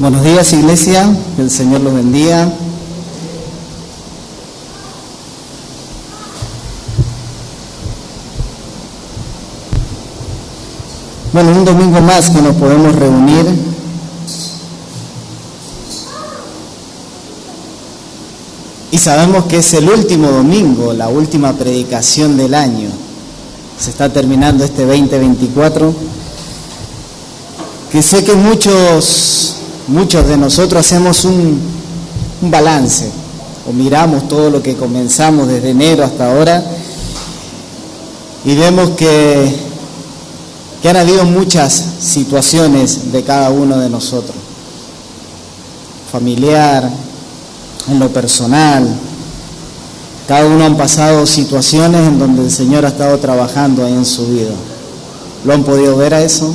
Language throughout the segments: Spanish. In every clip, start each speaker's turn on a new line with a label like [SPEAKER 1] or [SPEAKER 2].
[SPEAKER 1] Buenos días, iglesia, que el Señor los bendiga. Bueno, un domingo más que nos podemos reunir. Y sabemos que es el último domingo, la última predicación del año. Se está terminando este 2024. Que sé que muchos de nosotros hacemos un balance, o miramos todo lo que comenzamos desde enero hasta ahora, y vemos que han habido muchas situaciones de cada uno de nosotros, familiar, en lo personal. Cada uno han pasado situaciones en donde el Señor ha estado trabajando ahí en su vida. ¿Lo han podido ver a eso?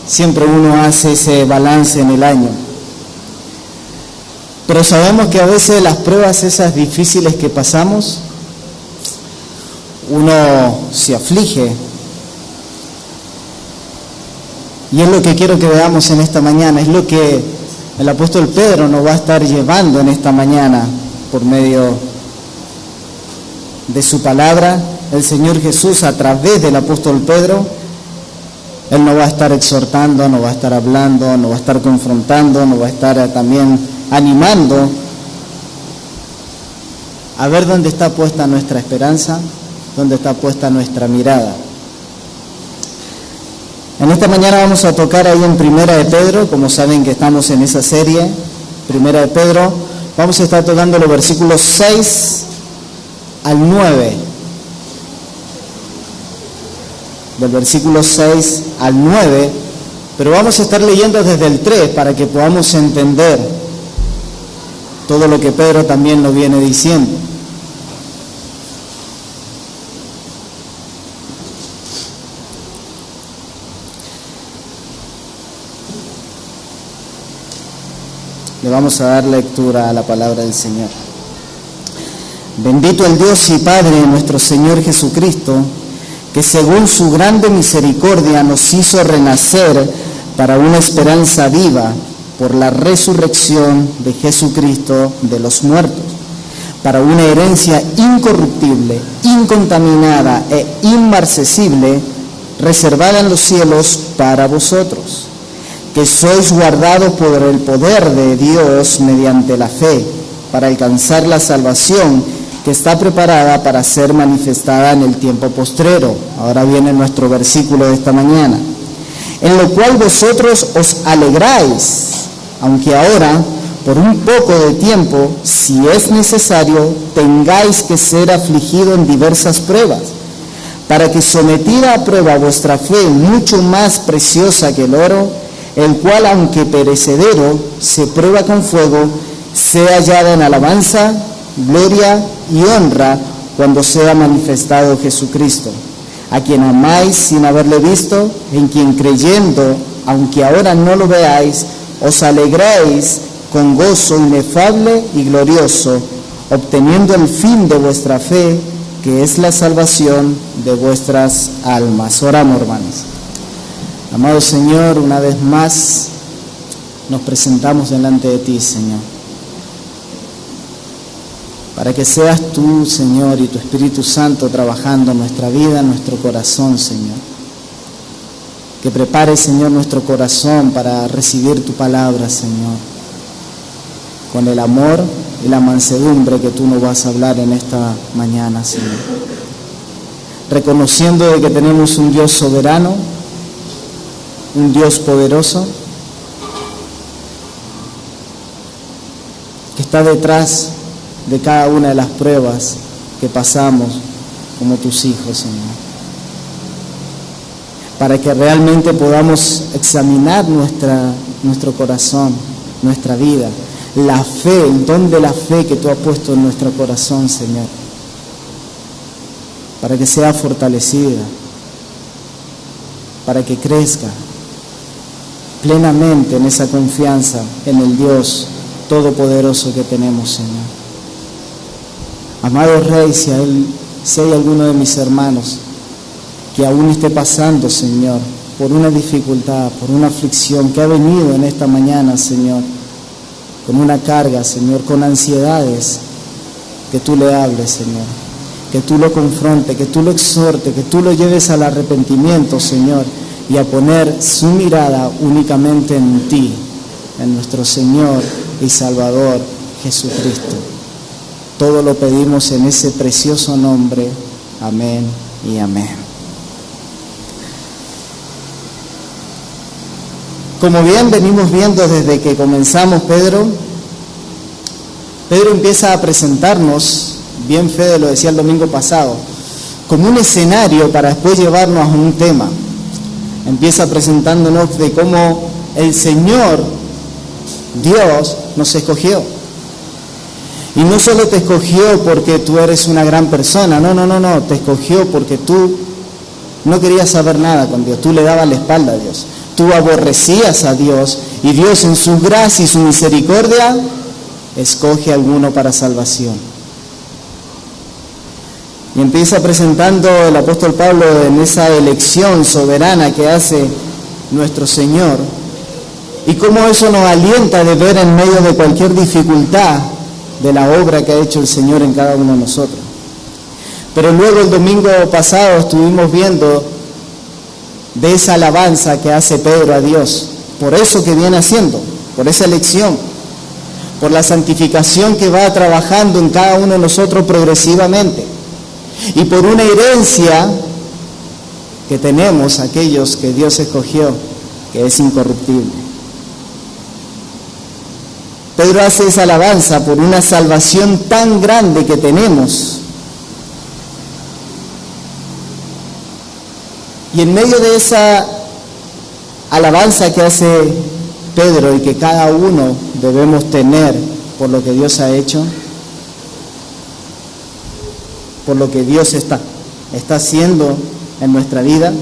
[SPEAKER 1] Siempre uno hace ese balance en el año. Pero sabemos que a veces las pruebas esas difíciles que pasamos, uno se aflige. Y es lo que quiero que veamos en esta mañana, es lo que el apóstol Pedro nos va a estar llevando en esta mañana por medio de su palabra. El Señor Jesús, a través del apóstol Pedro, Él nos va a estar exhortando, nos va a estar hablando, nos va a estar confrontando, nos va a estar también animando a ver dónde está puesta nuestra esperanza, dónde está puesta nuestra mirada. En esta mañana vamos a tocar ahí en Primera de Pedro, como saben que estamos en esa serie, Primera de Pedro, vamos a estar tocando los versículos 6 al 9. Del versículo 6 al 9, pero vamos a estar leyendo desde el 3 para que podamos entender todo lo que Pedro también nos viene diciendo. Le vamos a dar lectura a la palabra del Señor. Bendito el Dios y Padre de nuestro Señor Jesucristo, que según su grande misericordia nos hizo renacer para una esperanza viva por la resurrección de Jesucristo de los muertos, para una herencia incorruptible, incontaminada e inmarcesible, reservada en los cielos para vosotros, que sois guardados por el poder de Dios mediante la fe, para alcanzar la salvación que está preparada para ser manifestada en el tiempo postrero. Ahora viene nuestro versículo de esta mañana. En lo cual vosotros os alegráis, aunque ahora, por un poco de tiempo, si es necesario, tengáis que ser afligido en diversas pruebas, para que sometida a prueba vuestra fe, mucho más preciosa que el oro, el cual, aunque perecedero, se prueba con fuego, sea hallada en alabanza, gloria y honra cuando sea manifestado Jesucristo, a quien amáis sin haberle visto, en quien creyendo, aunque ahora no lo veáis, os alegráis con gozo inefable y glorioso, obteniendo el fin de vuestra fe, que es la salvación de vuestras almas. Oramos, hermanos. Amado Señor, una vez más nos presentamos delante de ti, Señor, para que seas tú, Señor, y tu Espíritu Santo trabajando en nuestra vida, en nuestro corazón, Señor. Que prepares, Señor, nuestro corazón para recibir tu palabra, Señor, con el amor y la mansedumbre que tú nos vas a hablar en esta mañana, Señor. Reconociendo de que tenemos un Dios soberano, un Dios poderoso, que está detrás de cada una de las pruebas que pasamos como tus hijos, Señor. Para que realmente podamos examinar nuestro corazón, nuestra vida, la fe, el don de la fe que tú has puesto en nuestro corazón, Señor. Para que sea fortalecida, para que crezca plenamente en esa confianza en el Dios todopoderoso que tenemos, Señor. Amado Rey, si hay alguno de mis hermanos que aún esté pasando, Señor, por una dificultad, por una aflicción que ha venido en esta mañana, Señor, con una carga, Señor, con ansiedades, que tú le hables, Señor, que tú lo confrontes, que tú lo exhortes, que tú lo lleves al arrepentimiento, Señor, y a poner su mirada únicamente en ti, en nuestro Señor y Salvador Jesucristo. Todo lo pedimos en ese precioso nombre. Amén y amén. Como bien venimos viendo desde que comenzamos, Pedro empieza a presentarnos, bien Fede lo decía el domingo pasado, como un escenario para después llevarnos a un tema. Empieza presentándonos de cómo el Señor, Dios, nos escogió. Y no solo te escogió porque tú eres una gran persona, no, te escogió porque tú no querías saber nada con Dios, tú le dabas la espalda a Dios, tú aborrecías a Dios, y Dios en su gracia y su misericordia escoge a alguno para salvación. Y empieza presentando el apóstol Pablo en esa elección soberana que hace nuestro Señor, y cómo eso nos alienta de ver en medio de cualquier dificultad de la obra que ha hecho el Señor en cada uno de nosotros. Pero luego el domingo pasado estuvimos viendo de esa alabanza que hace Pedro a Dios, por eso que viene haciendo, por esa elección, por la santificación que va trabajando en cada uno de nosotros progresivamente, y por una herencia que tenemos aquellos que Dios escogió, que es incorruptible. Pedro hace esa alabanza por una salvación tan grande que tenemos. Y en medio de esa alabanza que hace Pedro y que cada uno debemos tener por lo que Dios ha hecho, por lo que Dios está haciendo en nuestra vida,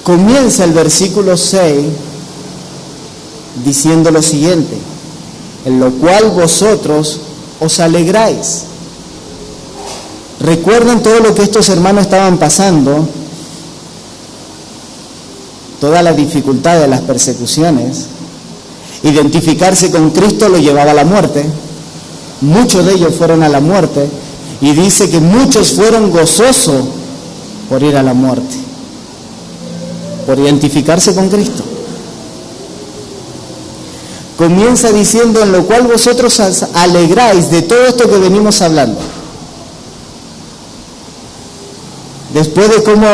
[SPEAKER 1] comienza el versículo 6 diciendo lo siguiente: en lo cual vosotros os alegráis. Recuerden todo lo que estos hermanos estaban pasando, toda la dificultad de las persecuciones. Identificarse con Cristo lo llevaba a la muerte. Muchos de ellos fueron a la muerte, y dice que muchos fueron gozosos por ir a la muerte, por identificarse con Cristo. Comienza diciendo: en lo cual vosotros os alegráis, de todo esto que venimos hablando. Después de cómo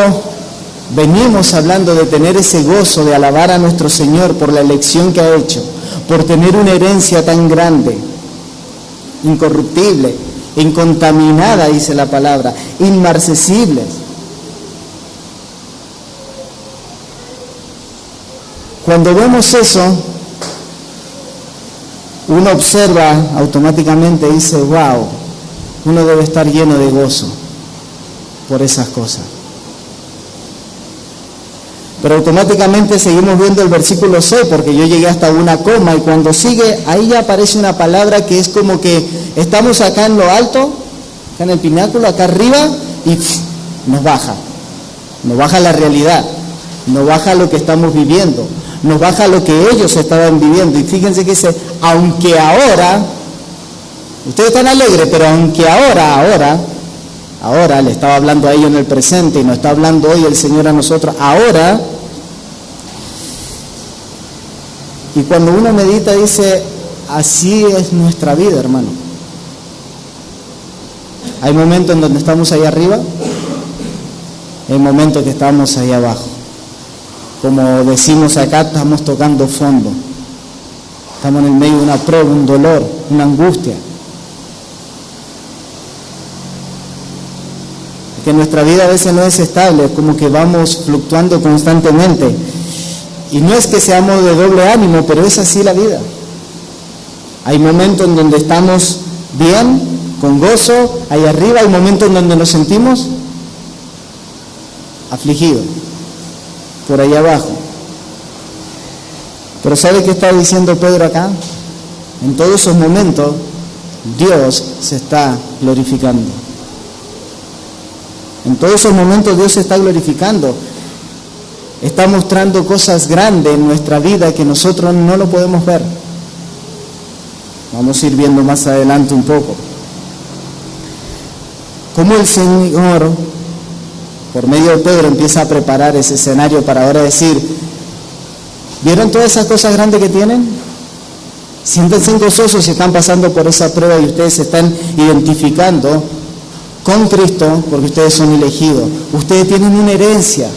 [SPEAKER 1] venimos hablando de tener ese gozo de alabar a nuestro Señor por la elección que ha hecho, por tener una herencia tan grande, incorruptible, incontaminada, dice la palabra, inmarcesibles. Cuando vemos eso, uno observa automáticamente y dice: wow, uno debe estar lleno de gozo por esas cosas. Pero automáticamente seguimos viendo el versículo 6, porque yo llegué hasta una coma, y cuando sigue, ahí ya aparece una palabra que es como que estamos acá en lo alto, acá en el pináculo, acá arriba, y nos baja la realidad, nos baja lo que estamos viviendo, nos baja lo que ellos estaban viviendo. Y fíjense que dice: aunque ahora, ustedes están alegres, pero aunque ahora, le estaba hablando a ellos en el presente, y nos está hablando hoy el Señor a nosotros, ahora. Y cuando uno medita, dice: así es nuestra vida, hermano. Hay momentos en donde estamos ahí arriba, hay momentos que estamos ahí abajo. Como decimos acá, estamos tocando fondo. Estamos en el medio de una prueba, un dolor, una angustia. Que nuestra vida a veces no es estable, es como que vamos fluctuando constantemente. Y no es que seamos de doble ánimo, pero es así la vida. Hay momentos en donde estamos bien, con gozo, ahí arriba, hay momentos en donde nos sentimos afligidos, por ahí abajo. Pero ¿sabe qué está diciendo Pedro acá? En todos esos momentos, Dios se está glorificando. En todos esos momentos Dios se está glorificando. está mostrando cosas grandes en nuestra vida que nosotros no lo podemos ver. Vamos a ir viendo más adelante un poco. Cómo el Señor, por medio de Pedro, empieza a preparar ese escenario para ahora decir, ¿vieron todas esas cosas grandes que tienen? Siéntense gozosos si están pasando por esa prueba y ustedes se están identificando con Cristo porque ustedes son elegidos. Ustedes tienen una herencia.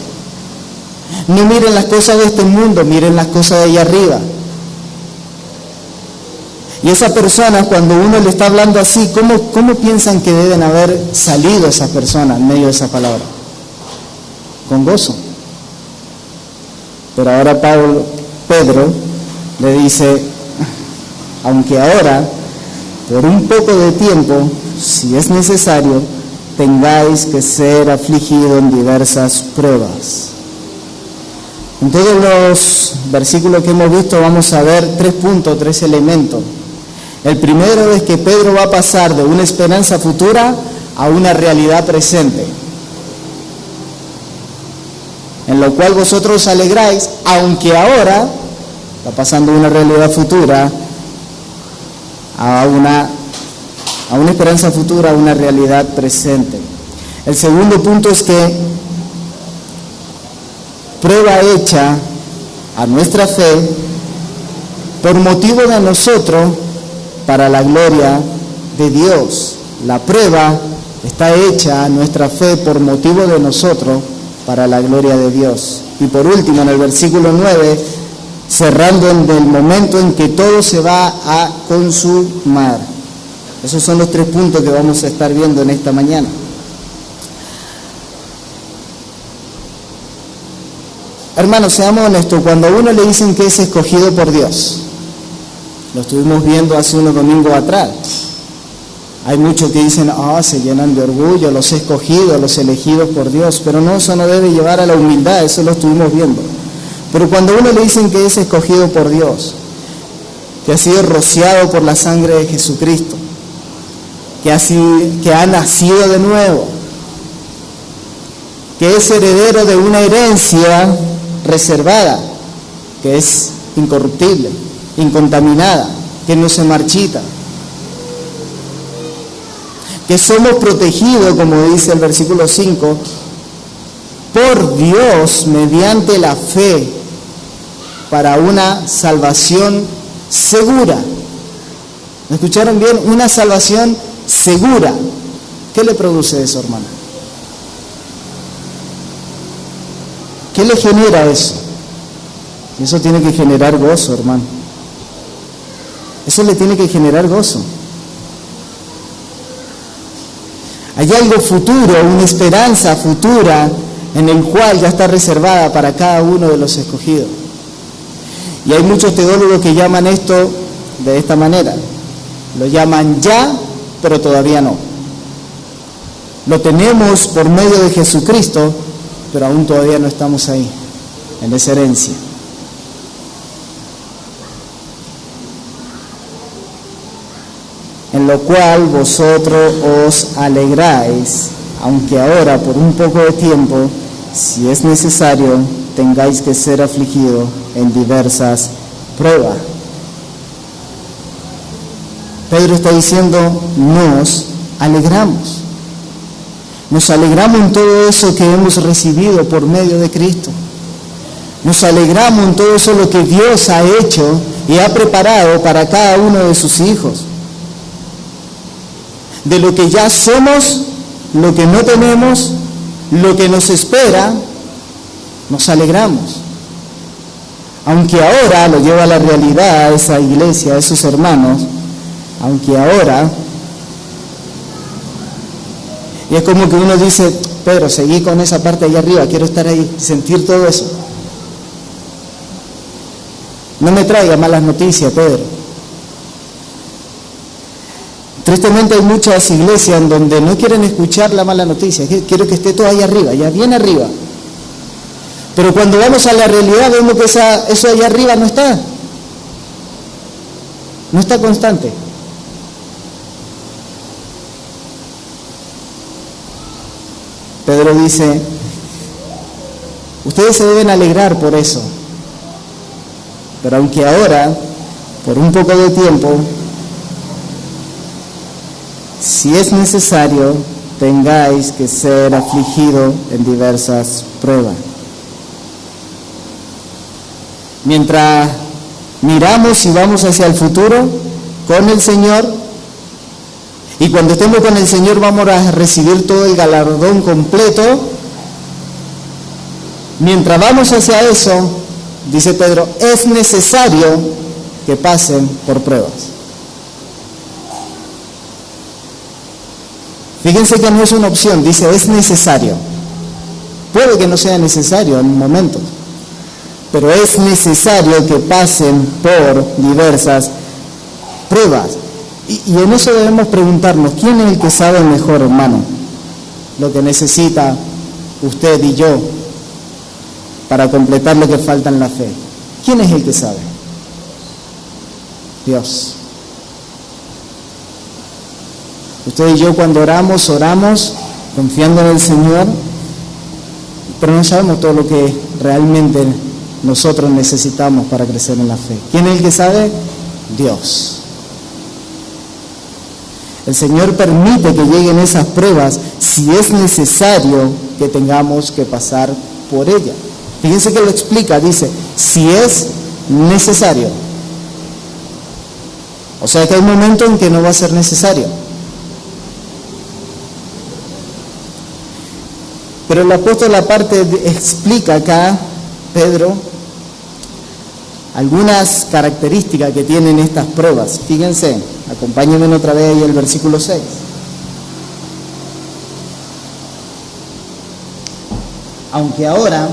[SPEAKER 1] No miren las cosas de este mundo, miren las cosas de allá arriba. Y esa persona, cuando uno le está hablando así, ¿cómo piensan que deben haber salido esas personas en medio de esa palabra? Con gozo. Pero ahora Pedro le dice, aunque ahora, por un poco de tiempo, si es necesario, tengáis que ser afligidos en diversas pruebas. En todos los versículos que hemos visto vamos a ver 3 puntos, 3 elementos. El primero es que Pedro va a pasar de una esperanza futura a una realidad presente, en lo cual vosotros os alegráis, aunque ahora está pasando de una realidad futura a una esperanza futura, a una realidad presente. El segundo punto es que prueba hecha a nuestra fe por motivo de nosotros para la gloria de Dios. La prueba está hecha a nuestra fe por motivo de nosotros para la gloria de Dios. Y por último, en el versículo 9, cerrando en el momento en que todo se va a consumar. Esos son los 3 puntos que vamos a estar viendo en esta mañana. Hermanos, seamos honestos, cuando a uno le dicen que es escogido por Dios, lo estuvimos viendo hace unos domingos atrás, hay muchos que dicen, se llenan de orgullo, los escogidos, los elegidos por Dios, pero no, eso no debe llevar a la humildad, eso lo estuvimos viendo. Pero cuando a uno le dicen que es escogido por Dios, que ha sido rociado por la sangre de Jesucristo, que ha nacido de nuevo, que es heredero de una herencia reservada, que es incorruptible, incontaminada, que no se marchita, que somos protegidos, como dice el versículo 5, por Dios mediante la fe para una salvación segura. ¿Me escucharon bien? Una salvación segura. ¿Qué le produce eso, hermano? ¿Qué le genera eso? Eso tiene que generar gozo, hermano. Eso le tiene que generar gozo. Hay algo futuro, una esperanza futura en el cual ya está reservada para cada uno de los escogidos. Y hay muchos teólogos que llaman esto de esta manera. Lo llaman ya, pero todavía no. Lo tenemos por medio de Jesucristo, pero aún todavía no estamos ahí, en esa herencia. En lo cual vosotros os alegráis, aunque ahora por un poco de tiempo, si es necesario, tengáis que ser afligidos en diversas pruebas. Pedro está diciendo, nos alegramos. Nos alegramos en todo eso que hemos recibido por medio de Cristo. Nos alegramos en todo eso lo que Dios ha hecho y ha preparado para cada uno de sus hijos. De lo que ya somos, lo que no tenemos, lo que nos espera, nos alegramos. Aunque ahora lo lleva a la realidad a esa iglesia, a esos hermanos, aunque ahora, y es como que uno dice, Pedro, seguí con esa parte allá arriba, quiero estar ahí, sentir todo eso. No me traiga malas noticias, Pedro. Tristemente hay muchas iglesias en donde no quieren escuchar la mala noticia, quiero que esté todo ahí arriba, ya bien arriba. Pero cuando vamos a la realidad vemos que eso allá arriba no está constante. Pedro dice, Ustedes se deben alegrar por eso. Pero aunque ahora, por un poco de tiempo, si es necesario, tengáis que ser afligidos en diversas pruebas. Mientras miramos y vamos hacia el futuro con el Señor, y cuando estemos con el Señor vamos a recibir todo el galardón completo. Mientras vamos hacia eso, dice Pedro, es necesario que pasen por pruebas. Fíjense que no es una opción, dice es necesario. Puede que no sea necesario en momentos, pero es necesario que pasen por diversas pruebas. Y en eso debemos preguntarnos, ¿quién es el que sabe mejor, hermano, lo que necesita usted y yo para completar lo que falta en la fe? ¿Quién es el que sabe? Dios. Usted y yo cuando oramos confiando en el Señor, pero no sabemos todo lo que realmente nosotros necesitamos para crecer en la fe. ¿Quién es el que sabe? Dios. El Señor permite que lleguen esas pruebas si es necesario que tengamos que pasar por ellas. Fíjense que lo explica, dice, si es necesario. O sea que hay momentos en que no va a ser necesario. Pero el apóstol aparte explica acá, Pedro, algunas características que tienen estas pruebas. Fíjense, acompáñenme otra vez ahí el versículo 6. Aunque ahora,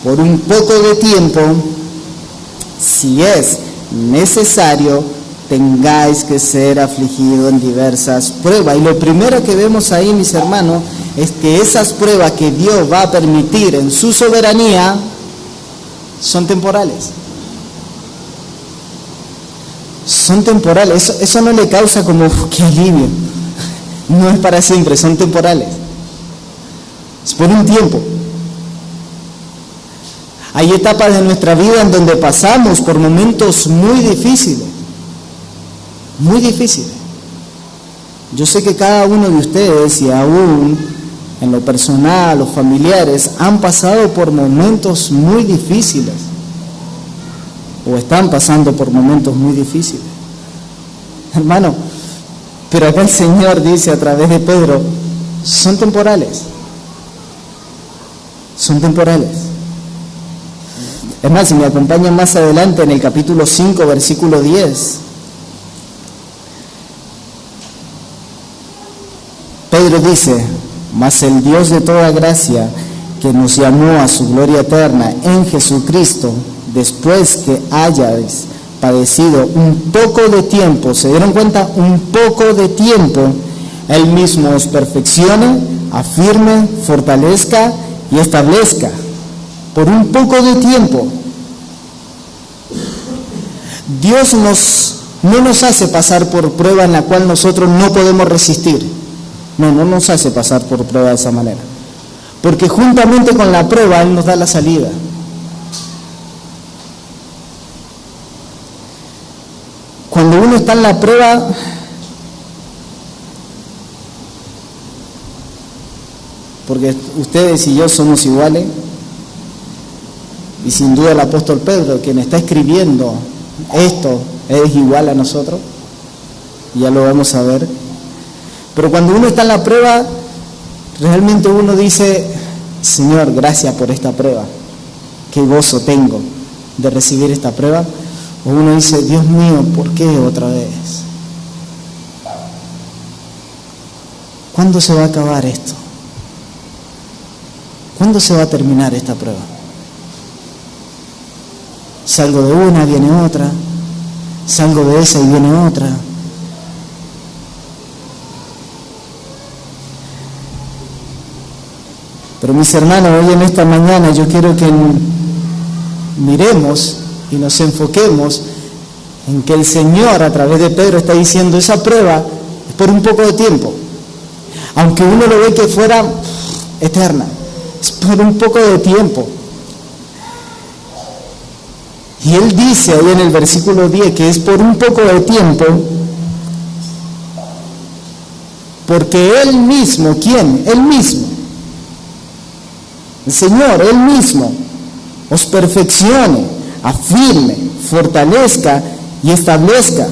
[SPEAKER 1] por un poco de tiempo, si es necesario, tengáis que ser afligidos en diversas pruebas. Y lo primero que vemos ahí, mis hermanos, es que esas pruebas que Dios va a permitir en su soberanía son temporales. Son temporales. Eso no le causa como, qué alivio. No es para siempre, son temporales. Es por un tiempo. Hay etapas de nuestra vida en donde pasamos por momentos muy difíciles. Muy difíciles. Yo sé que cada uno de ustedes, y aún en lo personal, los familiares, han pasado por momentos muy difíciles. O están pasando por momentos muy difíciles. Hermano, pero acá el Señor dice a través de Pedro, son temporales. Son temporales. Es más, si me acompañan más adelante en el capítulo 5, versículo 10, Pedro dice, mas el Dios de toda gracia, que nos llamó a su gloria eterna en Jesucristo, después que hayáis padecido un poco de tiempo, ¿se dieron cuenta? Un poco de tiempo, Él mismo os perfeccione, afirme, fortalezca y establezca. Por un poco de tiempo. Dios no nos hace pasar por prueba en la cual nosotros no podemos resistir. No nos hace pasar por prueba de esa manera. Porque juntamente con la prueba, Él nos da la salida. Cuando uno está en la prueba, porque ustedes y yo somos iguales, y sin duda el apóstol Pedro, quien está escribiendo esto, es igual a nosotros, ya lo vamos a ver. Pero cuando uno está en la prueba, realmente uno dice, Señor, gracias por esta prueba, qué gozo tengo de recibir esta prueba. O uno dice, Dios mío, ¿por qué otra vez? ¿Cuándo se va a acabar esto? ¿Cuándo se va a terminar esta prueba? Salgo de una, viene otra. Salgo de esa y viene otra. Pero mis hermanos, hoy en esta mañana yo quiero que miremos y nos enfoquemos en que el Señor a través de Pedro está diciendo esa prueba es por un poco de tiempo, aunque uno lo ve que fuera eterna, por un poco de tiempo. Y él dice ahí en el versículo 10 que es por un poco de tiempo, porque Él mismo, ¿quién? Él mismo, el Señor, Él mismo, os perfeccione, afirme, fortalezca y establezca.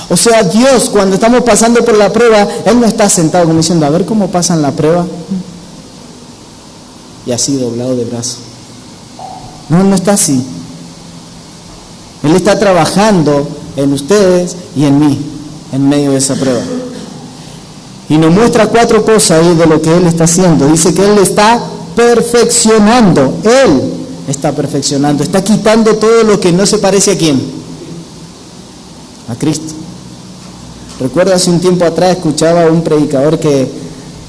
[SPEAKER 1] O sea, Dios, cuando estamos pasando por la prueba, Él no está sentado como diciendo, a ver cómo pasan la prueba, y así doblado de brazo. No, no está así. Él está trabajando en ustedes y en mí, en medio de esa prueba. Y nos muestra 4 cosas ahí de lo que Él está haciendo. Dice que Él está perfeccionando. Él está perfeccionando. Está quitando todo lo que no se parece a quién. A Cristo. Recuerdo hace un tiempo atrás escuchaba a un predicador que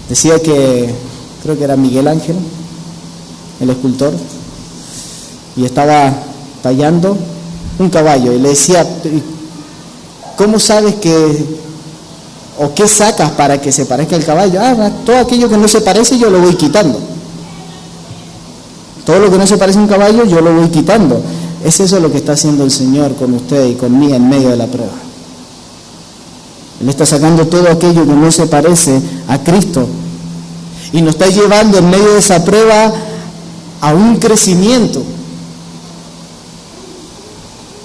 [SPEAKER 1] decía que, creo que era Miguel Ángel, el escultor, y estaba tallando un caballo y le decía, ¿cómo sabes que, o qué sacas para que se parezca al caballo? Todo aquello que no se parece yo lo voy quitando. Todo lo que no se parece a un caballo yo lo voy quitando. Es eso lo que está haciendo el Señor con usted y conmigo en medio de la prueba. Él está sacando todo aquello que no se parece a Cristo y nos está llevando en medio de esa prueba a un crecimiento.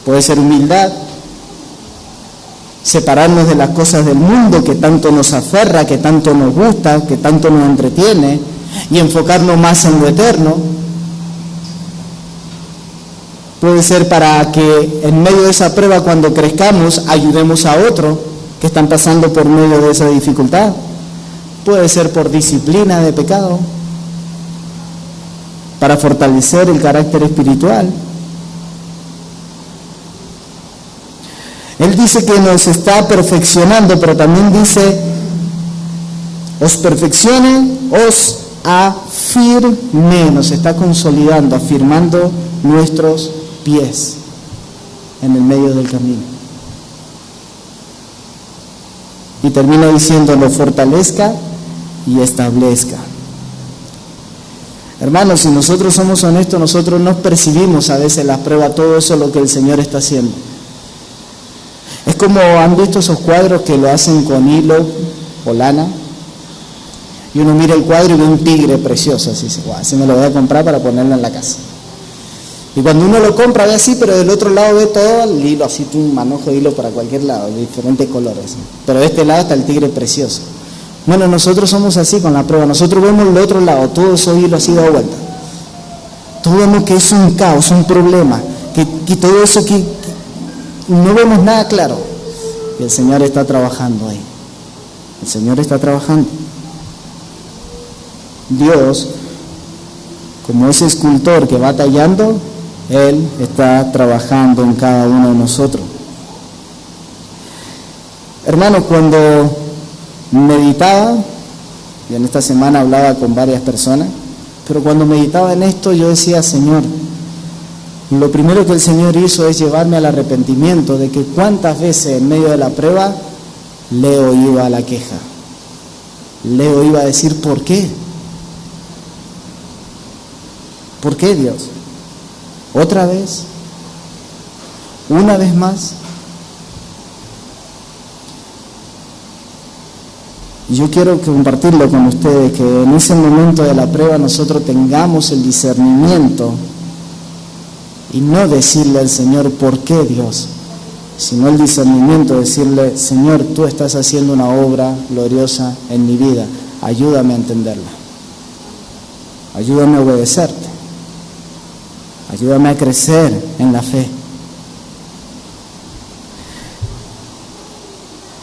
[SPEAKER 1] Puede ser humildad, separarnos de las cosas del mundo que tanto nos aferra, que tanto nos gusta, que tanto nos entretiene, y enfocarnos más en lo eterno. Puede ser para que en medio de esa prueba, cuando crezcamos, ayudemos a otros que están pasando por medio de esa dificultad. Puede ser por disciplina de pecado, para fortalecer el carácter espiritual. Él dice que nos está perfeccionando, pero también dice, os perfeccione, os afirme, nos está consolidando, afirmando nuestros pies en el medio del camino. Y termina diciendo, lo fortalezca y establezca. Hermanos, si nosotros somos honestos, nosotros no percibimos a veces las pruebas, todo eso lo que el Señor está haciendo. Es como, ¿han visto esos cuadros que lo hacen con hilo o lana? Y uno mira el cuadro y ve un tigre precioso, así dice, guau, así me lo voy a comprar para ponerlo en la casa. Y cuando uno lo compra ve así, pero del otro lado ve todo el hilo, así un manojo de hilo para cualquier lado, de diferentes colores. Pero de este lado está el tigre precioso. Bueno, nosotros somos así con la prueba, nosotros vemos el otro lado, todo ese hilo así dado vuelta. Todos vemos que es un caos, un problema, que todo eso que no vemos nada claro. Y el Señor está trabajando ahí. El Señor está trabajando. Dios, como ese escultor que va tallando, Él está trabajando en cada uno de nosotros. Hermanos, cuando meditaba, y en esta semana hablaba con varias personas, pero cuando meditaba en esto yo decía, Señor, lo primero que el Señor hizo es llevarme al arrepentimiento de que cuántas veces en medio de la prueba Leo iba a la queja. Leo iba a decir, ¿por qué? ¿Por qué, Dios? ¿Otra vez? ¿Una vez más? Y yo quiero compartirlo con ustedes, que en ese momento de la prueba nosotros tengamos el discernimiento y no decirle al Señor, ¿por qué, Dios? Sino el discernimiento, decirle, Señor, tú estás haciendo una obra gloriosa en mi vida, ayúdame a entenderla, ayúdame a obedecerte, ayúdame a crecer en la fe.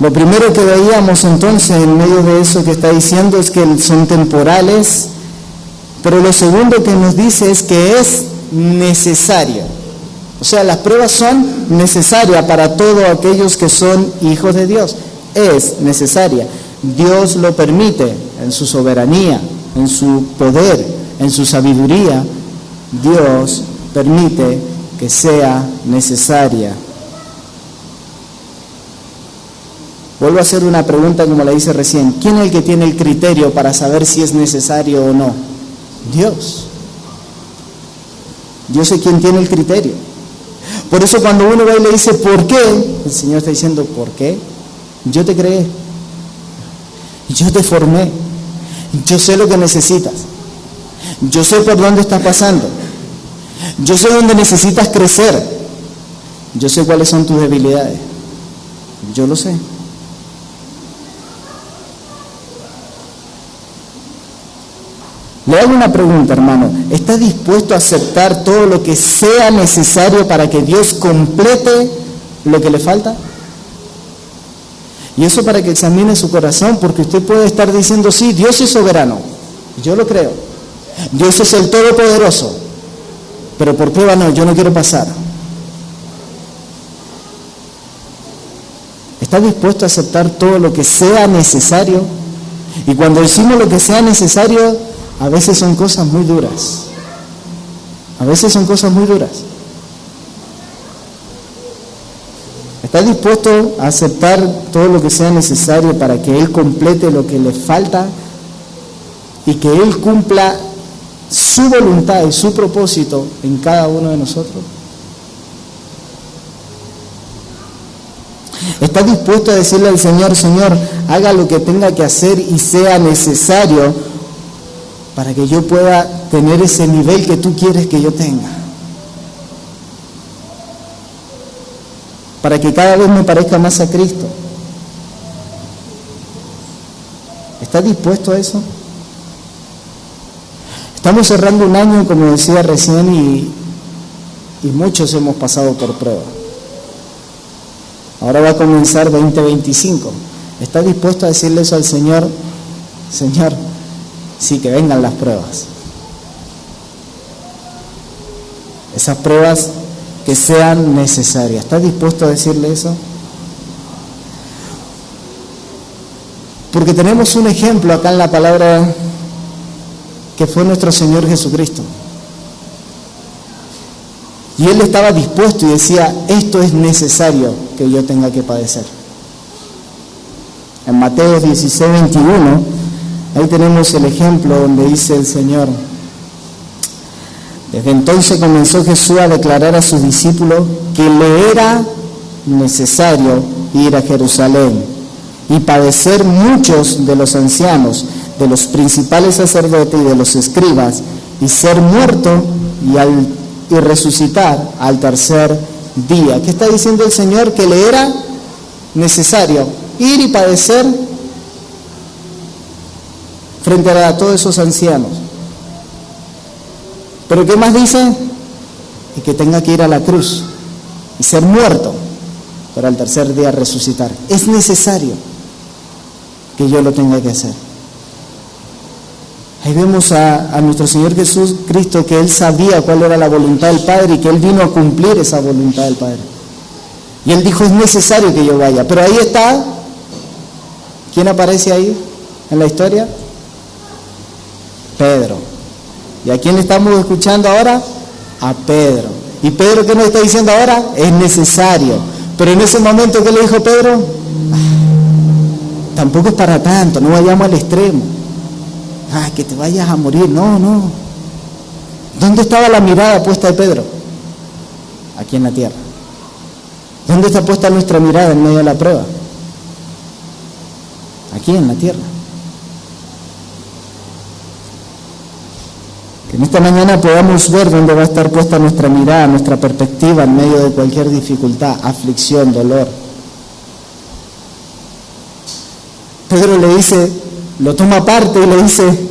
[SPEAKER 1] Lo primero que veíamos entonces en medio de eso que está diciendo es que son temporales, pero lo segundo que nos dice es que es necesario. O sea, las pruebas son necesarias para todos aquellos que son hijos de Dios. Es necesaria. Dios lo permite en su soberanía, en su poder, en su sabiduría. Dios permite que sea necesaria. Vuelvo a hacer una pregunta como la hice recién. ¿Quién es el que tiene el criterio para saber si es necesario o no? Dios. Dios es quien tiene el criterio. Por eso cuando uno va y le dice ¿por qué? El Señor está diciendo ¿por qué? Yo te creé. Yo te formé. Yo sé lo que necesitas. Yo sé por dónde estás pasando. Yo sé dónde necesitas crecer. Yo sé cuáles son tus debilidades. Yo lo sé. Le hago una pregunta, hermano. ¿Estás dispuesto a aceptar todo lo que sea necesario para que Dios complete lo que le falta? Y eso para que examine su corazón, porque usted puede estar diciendo, sí, Dios es soberano. Yo lo creo. Dios es el Todopoderoso. Pero por prueba no, yo no quiero pasar. ¿Está dispuesto a aceptar todo lo que sea necesario? Y cuando decimos lo que sea necesario, a veces son cosas muy duras. A veces son cosas muy duras. ¿Está dispuesto a aceptar todo lo que sea necesario para que Él complete lo que le falta y que Él cumpla su voluntad y su propósito en cada uno de nosotros? ¿Está dispuesto a decirle al Señor, Señor, haga lo que tenga que hacer y sea necesario para que yo pueda tener ese nivel que tú quieres que yo tenga? Para que cada vez me parezca más a Cristo. ¿Está dispuesto a eso? Estamos cerrando un año, como decía recién, y muchos hemos pasado por prueba. Ahora va a comenzar 2025. ¿Está dispuesto a decirle eso al Señor? Señor, sí, que vengan las pruebas. Esas pruebas que sean necesarias. ¿Está dispuesto a decirle eso? Porque tenemos un ejemplo acá en la palabra que fue nuestro Señor Jesucristo. Y Él estaba dispuesto y decía, esto es necesario que yo tenga que padecer. En Mateo 16, 21, ahí tenemos el ejemplo donde dice el Señor, desde entonces comenzó Jesús a declarar a sus discípulos que le era necesario ir a Jerusalén y padecer muchos de los ancianos, de los principales sacerdotes y de los escribas, y ser muerto y resucitar al tercer día. ¿Qué está diciendo el Señor? Que le era necesario ir y padecer frente a todos esos ancianos. ¿Pero qué más dice? Y que tenga que ir a la cruz y ser muerto, pero al tercer día resucitar. Es necesario que yo lo tenga que hacer. Ahí vemos a nuestro Señor Jesucristo, que Él sabía cuál era la voluntad del Padre y que Él vino a cumplir esa voluntad del Padre. Y Él dijo, es necesario que yo vaya. Pero ahí está, ¿quién aparece ahí en la historia? Pedro. ¿Y a quién le estamos escuchando ahora? A Pedro. ¿Y Pedro qué nos está diciendo ahora? Es necesario. Pero en ese momento, ¿qué le dijo Pedro? Tampoco es para tanto, no vayamos al extremo. Que te vayas a morir. No, no. ¿Dónde estaba la mirada puesta de Pedro? Aquí en la tierra. ¿Dónde está puesta nuestra mirada en medio de la prueba? Aquí en la tierra. Que en esta mañana podamos ver dónde va a estar puesta nuestra mirada, nuestra perspectiva en medio de cualquier dificultad, aflicción, dolor. Pedro le dice, lo toma aparte y le dice,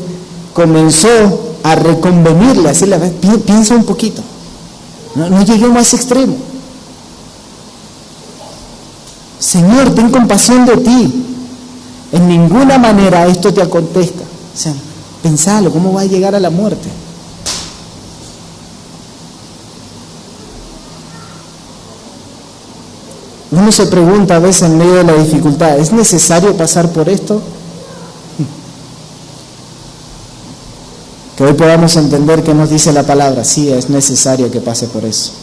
[SPEAKER 1] comenzó a reconvenirle, así la vez, piensa un poquito, no lleguemos a ese extremo. Señor, ten compasión de ti, en ninguna manera esto te acontezca. O sea, pensalo, ¿cómo va a llegar a la muerte? Uno se pregunta a veces en medio de la dificultad, ¿es necesario pasar por esto? Que hoy podamos entender qué nos dice la palabra. Sí, es necesario que pase por eso.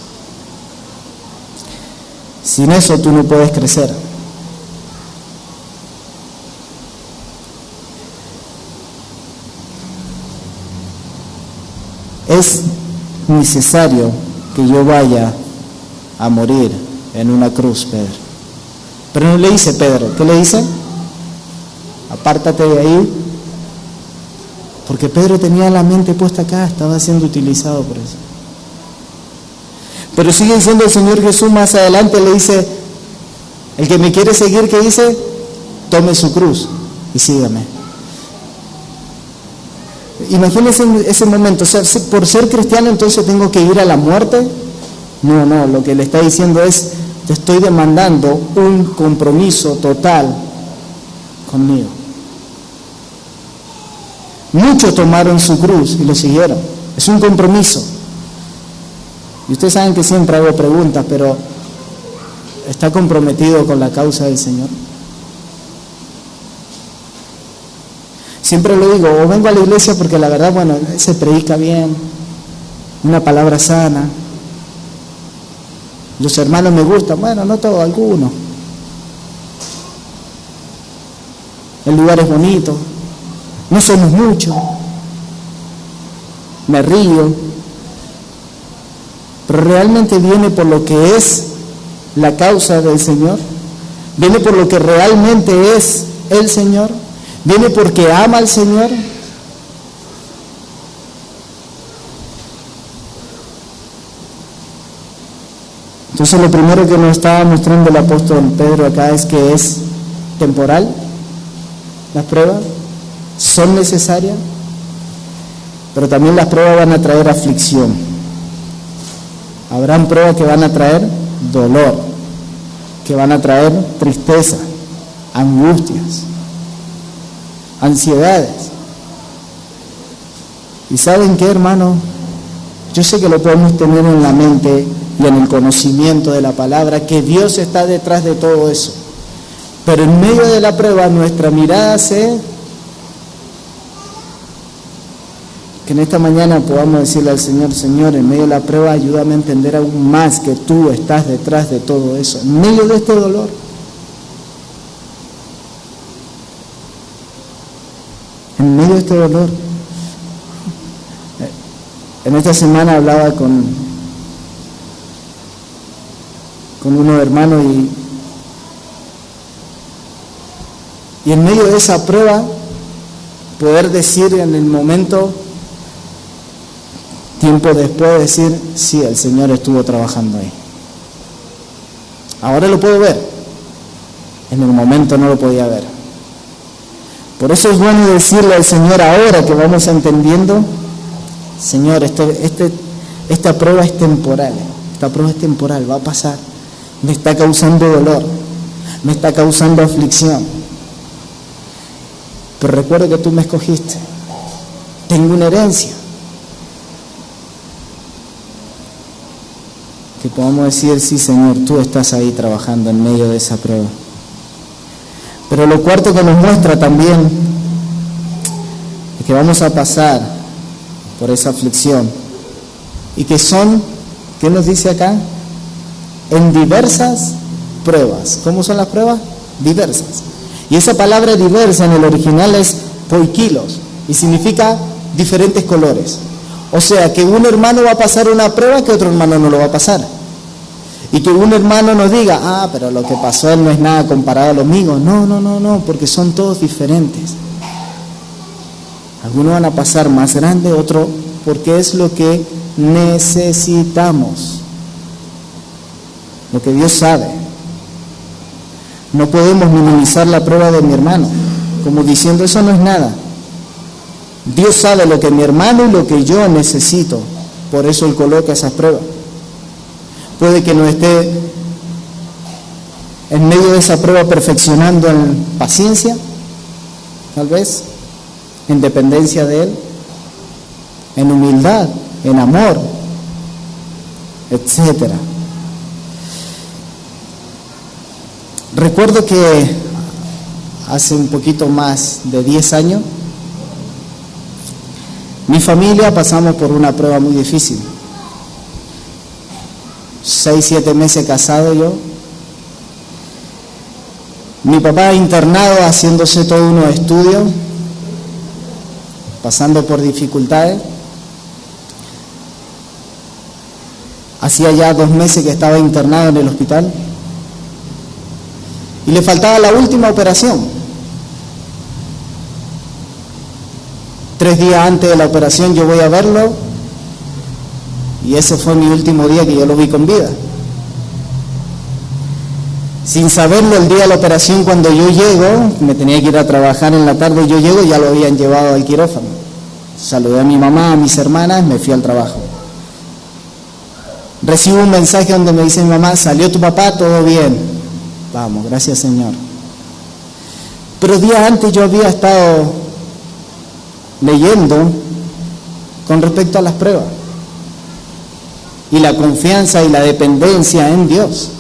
[SPEAKER 1] Sin eso tú no puedes crecer. es necesario que yo vaya a morir en una cruz, Pedro. Pero no le dice Pedro, ¿qué le dice? Apártate de ahí, porque Pedro tenía la mente puesta acá, estaba siendo utilizado por eso. Pero sigue diciendo el Señor Jesús más adelante, le dice, el que me quiere seguir, ¿qué dice? Tome su cruz y sígame. Imagínense ese momento, o sea, por ser cristiano entonces tengo que ir a la muerte. No, lo que le está diciendo es, te estoy demandando un compromiso total conmigo. Muchos tomaron su cruz y lo siguieron, es un compromiso. Y ustedes saben que siempre hago preguntas, pero ¿está comprometido con la causa del Señor? Siempre lo digo, o vengo a la iglesia porque la verdad, bueno, se predica bien, una palabra sana, los hermanos me gustan, bueno, no todos, algunos. El lugar es bonito, no somos muchos, me río, pero realmente viene por lo que es la causa del Señor, viene por lo que realmente es el Señor, viene porque ama al Señor. Entonces lo primero que nos está mostrando el apóstol Pedro acá es que es temporal. Las pruebas son necesarias, pero también las pruebas van a traer aflicción. Habrán pruebas que van a traer dolor, que van a traer tristeza, angustias, ansiedades. ¿Y saben qué, hermano? Yo sé que lo podemos tener en la mente y en el conocimiento de la palabra, que Dios está detrás de todo eso. Pero en medio de la prueba nuestra mirada que en esta mañana podamos decirle al Señor, Señor, en medio de la prueba ayúdame a entender aún más que tú estás detrás de todo eso, en medio de este dolor. En medio de este dolor. En esta semana hablaba con unos hermanos y en medio de esa prueba poder decir en el momento, tiempo después, decir, sí, el Señor estuvo trabajando ahí. Ahora lo puedo ver, en el momento no lo podía ver. Por eso es bueno decirle al Señor ahora que vamos entendiendo, Señor, esta prueba es temporal, va a pasar, me está causando dolor, me está causando aflicción, pero recuerdo que tú me escogiste, tengo una herencia, que podamos decir, sí, Señor, tú estás ahí trabajando en medio de esa prueba. Pero lo cuarto que nos muestra también es que vamos a pasar por esa aflicción y que son, ¿qué nos dice acá? En diversas pruebas. ¿Cómo son las pruebas? Diversas. Y esa palabra diversa en el original es poikilos y significa diferentes colores. O sea, que un hermano va a pasar una prueba que otro hermano no lo va a pasar. Y que un hermano nos diga, pero lo que pasó él no es nada comparado a lo mío. No, porque son todos diferentes. Algunos van a pasar más grande, otros porque es lo que necesitamos. Lo que Dios sabe. No podemos minimizar la prueba de mi hermano, como diciendo, eso no es nada. Dios sabe lo que mi hermano y lo que yo necesito, por eso Él coloca esas pruebas. Puede que no esté en medio de esa prueba perfeccionando en paciencia, tal vez, en dependencia de Él, en humildad, en amor, etc. Recuerdo que hace un poquito más de 10 años, mi familia pasamos por una prueba muy difícil. 6-7 meses casado yo. Mi papá internado, haciéndose todos unos estudios, pasando por dificultades. hacía ya 2 meses que estaba internado en el hospital y le faltaba la última operación. 3 días antes de la operación yo voy a verlo y ese fue mi último día que yo lo vi con vida. Sin saberlo, el día de la operación, cuando yo llego, me tenía que ir a trabajar en la tarde, yo llego y ya lo habían llevado al quirófano. Saludé a mi mamá, a mis hermanas, me fui al trabajo. Recibo un mensaje donde me dice mi mamá: salió tu papá, todo bien. Vamos, gracias Señor. Pero días antes yo había estado leyendo con respecto a las pruebas y la confianza y la dependencia en Dios.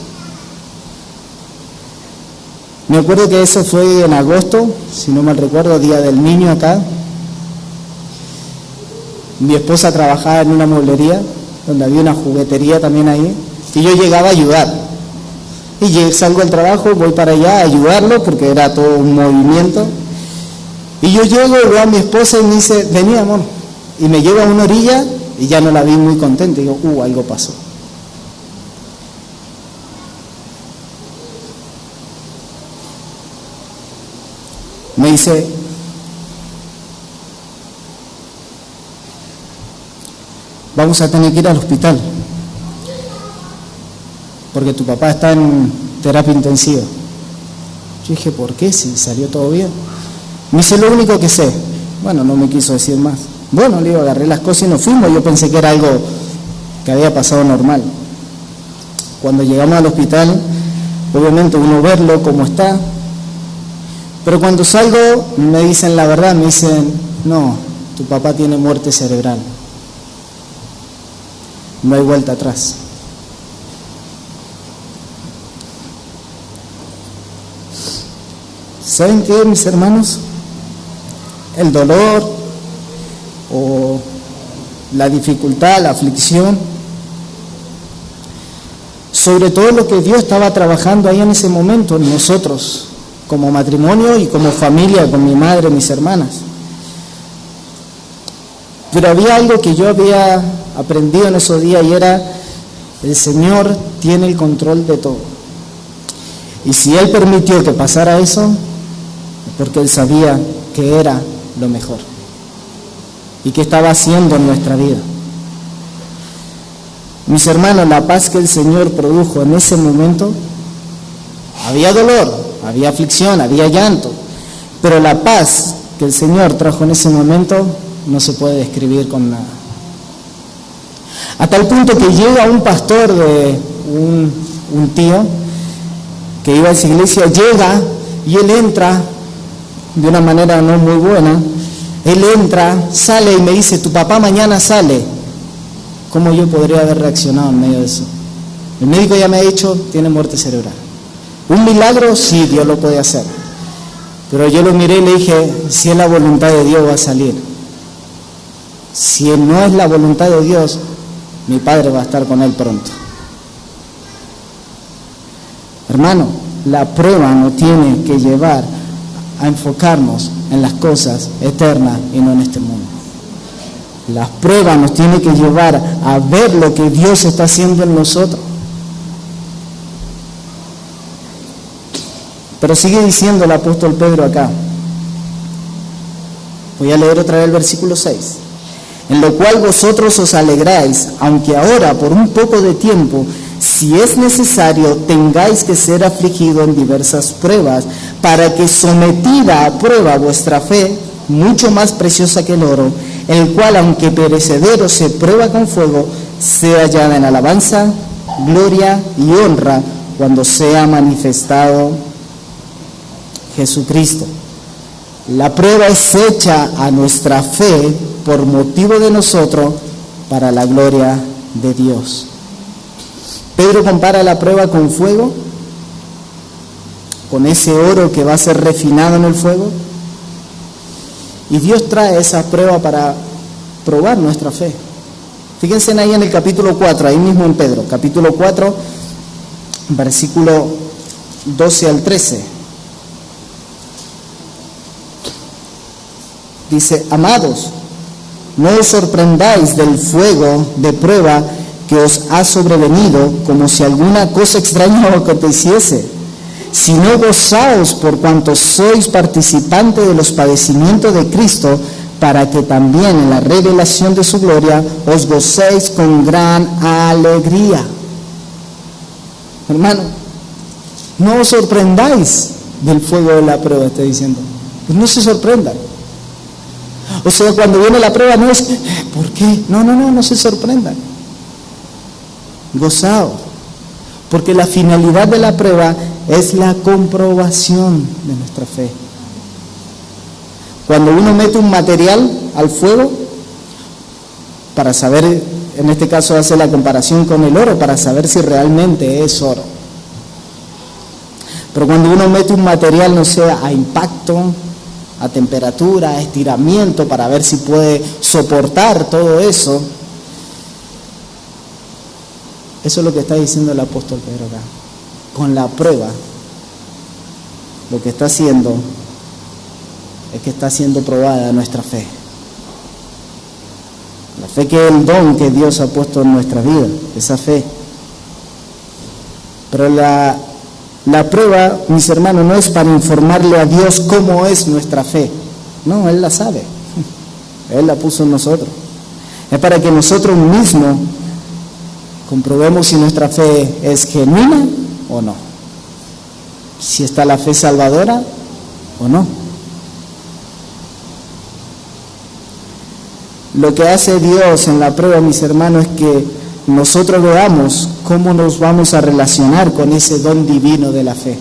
[SPEAKER 1] Me acuerdo que eso fue en agosto, si no mal recuerdo, Día del Niño acá. Mi esposa trabajaba en una mueblería, donde había una juguetería también ahí, y yo llegaba a ayudar. Y salgo del trabajo, voy para allá a ayudarlo, porque era todo un movimiento. Y yo llego, veo a mi esposa y me dice: vení amor. Y me lleva a una orilla, y ya no la vi muy contenta, y digo: algo pasó. Me dice: vamos a tener que ir al hospital, porque tu papá está en terapia intensiva. Yo dije: ¿por qué? Si salió todo bien. Me dice: lo único que sé. Bueno, no me quiso decir más. Bueno, le digo, agarré las cosas y nos fuimos. Yo pensé que era algo que había pasado normal. Cuando llegamos al hospital, obviamente uno verlo cómo está. Pero cuando salgo me dicen la verdad, me dicen: no, tu papá tiene muerte cerebral. No hay vuelta atrás. ¿Saben qué, mis hermanos? El dolor o la dificultad, la aflicción, sobre todo lo que Dios estaba trabajando ahí en ese momento en nosotros, como matrimonio y como familia, con mi madre, mis hermanas. Pero había algo que yo había aprendido en esos días y era: el Señor tiene el control de todo. Y si Él permitió que pasara eso, es porque Él sabía que era lo mejor y que estaba haciendo en nuestra vida. Mis hermanos, la paz que el Señor produjo en ese momento, había dolor, había aflicción, había llanto, pero la paz que el Señor trajo en ese momento no se puede describir con nada. A tal punto que llega un pastor de un tío que iba a esa iglesia, llega y él entra de una manera no muy buena. Él entra, sale y me dice: tu papá mañana sale. ¿Cómo yo podría haber reaccionado en medio de eso? El médico ya me ha dicho: tiene muerte cerebral. Un milagro, sí, Dios lo puede hacer. Pero yo lo miré y le dije: si es la voluntad de Dios, va a salir. Si no es la voluntad de Dios, mi padre va a estar con él pronto. Hermano, la prueba nos tiene que llevar a enfocarnos en las cosas eternas y no en este mundo. Las pruebas nos tienen que llevar a ver lo que Dios está haciendo en nosotros. Pero sigue diciendo el apóstol Pedro acá. Voy a leer otra vez el versículo 6. En lo cual vosotros os alegráis, aunque ahora por un poco de tiempo, si es necesario, tengáis que ser afligidos en diversas pruebas, para que sometida a prueba vuestra fe, mucho más preciosa que el oro, el cual aunque perecedero se prueba con fuego, sea hallada en alabanza, gloria y honra cuando sea manifestado Jesucristo. La prueba es hecha a nuestra fe por motivo de nosotros para la gloria de Dios. Pedro compara la prueba con fuego, con ese oro que va a ser refinado en el fuego. Y Dios trae esa prueba para probar nuestra fe. Fíjense ahí en el capítulo 4, ahí mismo en Pedro, capítulo 4, versículo 12 al 13. Dice: amados, no os sorprendáis del fuego de prueba que os ha sobrevenido, como si alguna cosa extraña os aconteciese, sino gozaos por cuanto sois participantes de los padecimientos de Cristo, para que también en la revelación de su gloria os gocéis con gran alegría. Hermano, no os sorprendáis del fuego de la prueba, está diciendo. Pues no se sorprendan. O sea, cuando viene la prueba no es, ¿por qué? No se sorprendan. Gozaos, porque la finalidad de la prueba es la comprobación de nuestra fe. Cuando uno mete un material al fuego, para saber, en este caso hace la comparación con el oro, para saber si realmente es oro. Pero cuando uno mete un material, no sé, a impacto, a temperatura, a estiramiento, para ver si puede soportar todo eso, eso es lo que está diciendo el apóstol Pedro acá. Con la prueba, lo que está haciendo es que está siendo probada nuestra fe. La fe que es el don que Dios ha puesto en nuestra vida, esa fe. Pero la prueba, mis hermanos, no es para informarle a Dios cómo es nuestra fe. No, Él la sabe. Él la puso en nosotros. Es para que nosotros mismos comprobemos si nuestra fe es genuina o no. Si está la fe salvadora o no. Lo que hace Dios en la prueba, mis hermanos, es que nosotros veamos cómo nos vamos a relacionar con ese don divino de la fe.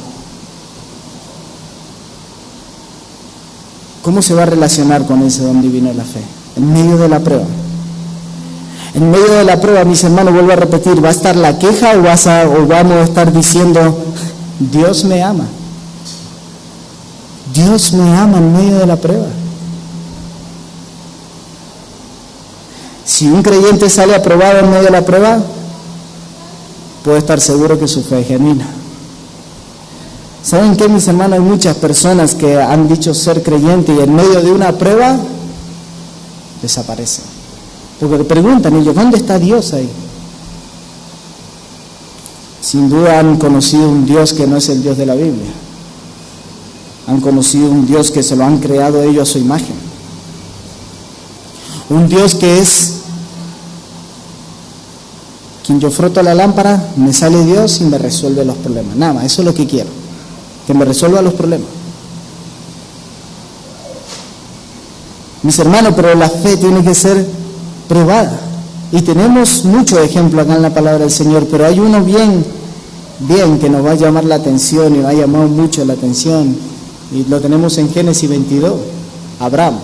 [SPEAKER 1] ¿Cómo se va a relacionar con ese don divino de la fe? En medio de la prueba. En medio de la prueba, mis hermanos, vuelvo a repetir, ¿va a estar la queja o vamos a estar diciendo, Dios me ama? Dios me ama en medio de la prueba. Si un creyente sale aprobado en medio de la prueba, puede estar seguro que su fe es genuina. ¿Saben qué, mis hermanos? Hay muchas personas que han dicho ser creyentes y en medio de una prueba desaparecen. Porque le preguntan ellos, ¿dónde está Dios ahí? Sin duda han conocido un Dios que no es el Dios de la Biblia. Han conocido un Dios que se lo han creado ellos a su imagen. Un Dios que es quien yo froto la lámpara, me sale Dios y me resuelve los problemas. Nada más, eso es lo que quiero, que me resuelva los problemas. Mis hermanos, pero la fe tiene que ser probada. Y tenemos muchos ejemplos acá en la palabra del Señor, pero hay uno bien que nos va a llamar la atención y va a llamar mucho la atención. Y lo tenemos en Génesis 22, Abraham,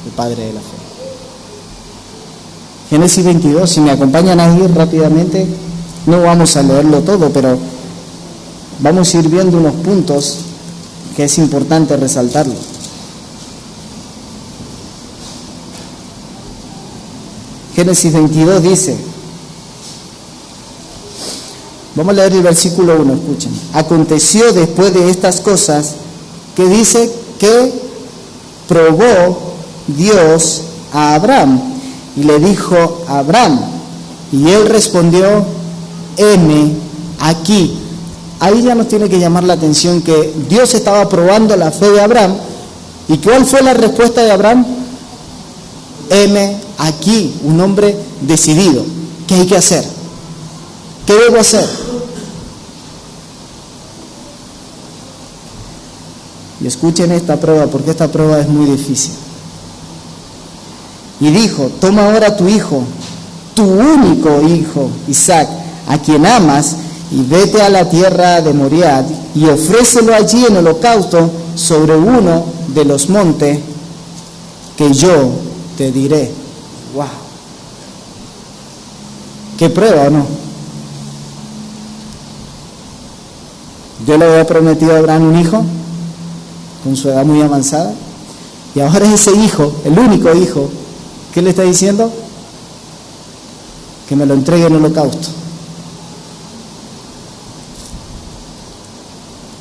[SPEAKER 1] el padre de la fe. Génesis 22, si me acompañan ahí rápidamente, no vamos a leerlo todo, pero vamos a ir viendo unos puntos que es importante resaltarlo. Génesis 22 dice, vamos a leer el versículo 1, escuchen. Aconteció después de estas cosas, que dice que probó Dios a Abraham, y le dijo a Abraham, y él respondió, heme aquí. Ahí ya nos tiene que llamar la atención que Dios estaba probando la fe de Abraham. ¿Y cuál fue la respuesta de Abraham? Heme aquí, un hombre decidido. ¿Qué hay que hacer? ¿Qué debo hacer? Y escuchen esta prueba, porque esta prueba es muy difícil. Y dijo, toma ahora tu hijo, tu único hijo, Isaac, a quien amas, y vete a la tierra de Moriah, y ofrécelo allí en holocausto sobre uno de los montes que yo te diré. ¡Wow! ¿Qué prueba o no? Yo le había prometido a Abraham un hijo, con su edad muy avanzada, y ahora ese hijo, el único hijo, ¿qué le está diciendo? Que me lo entregue en holocausto.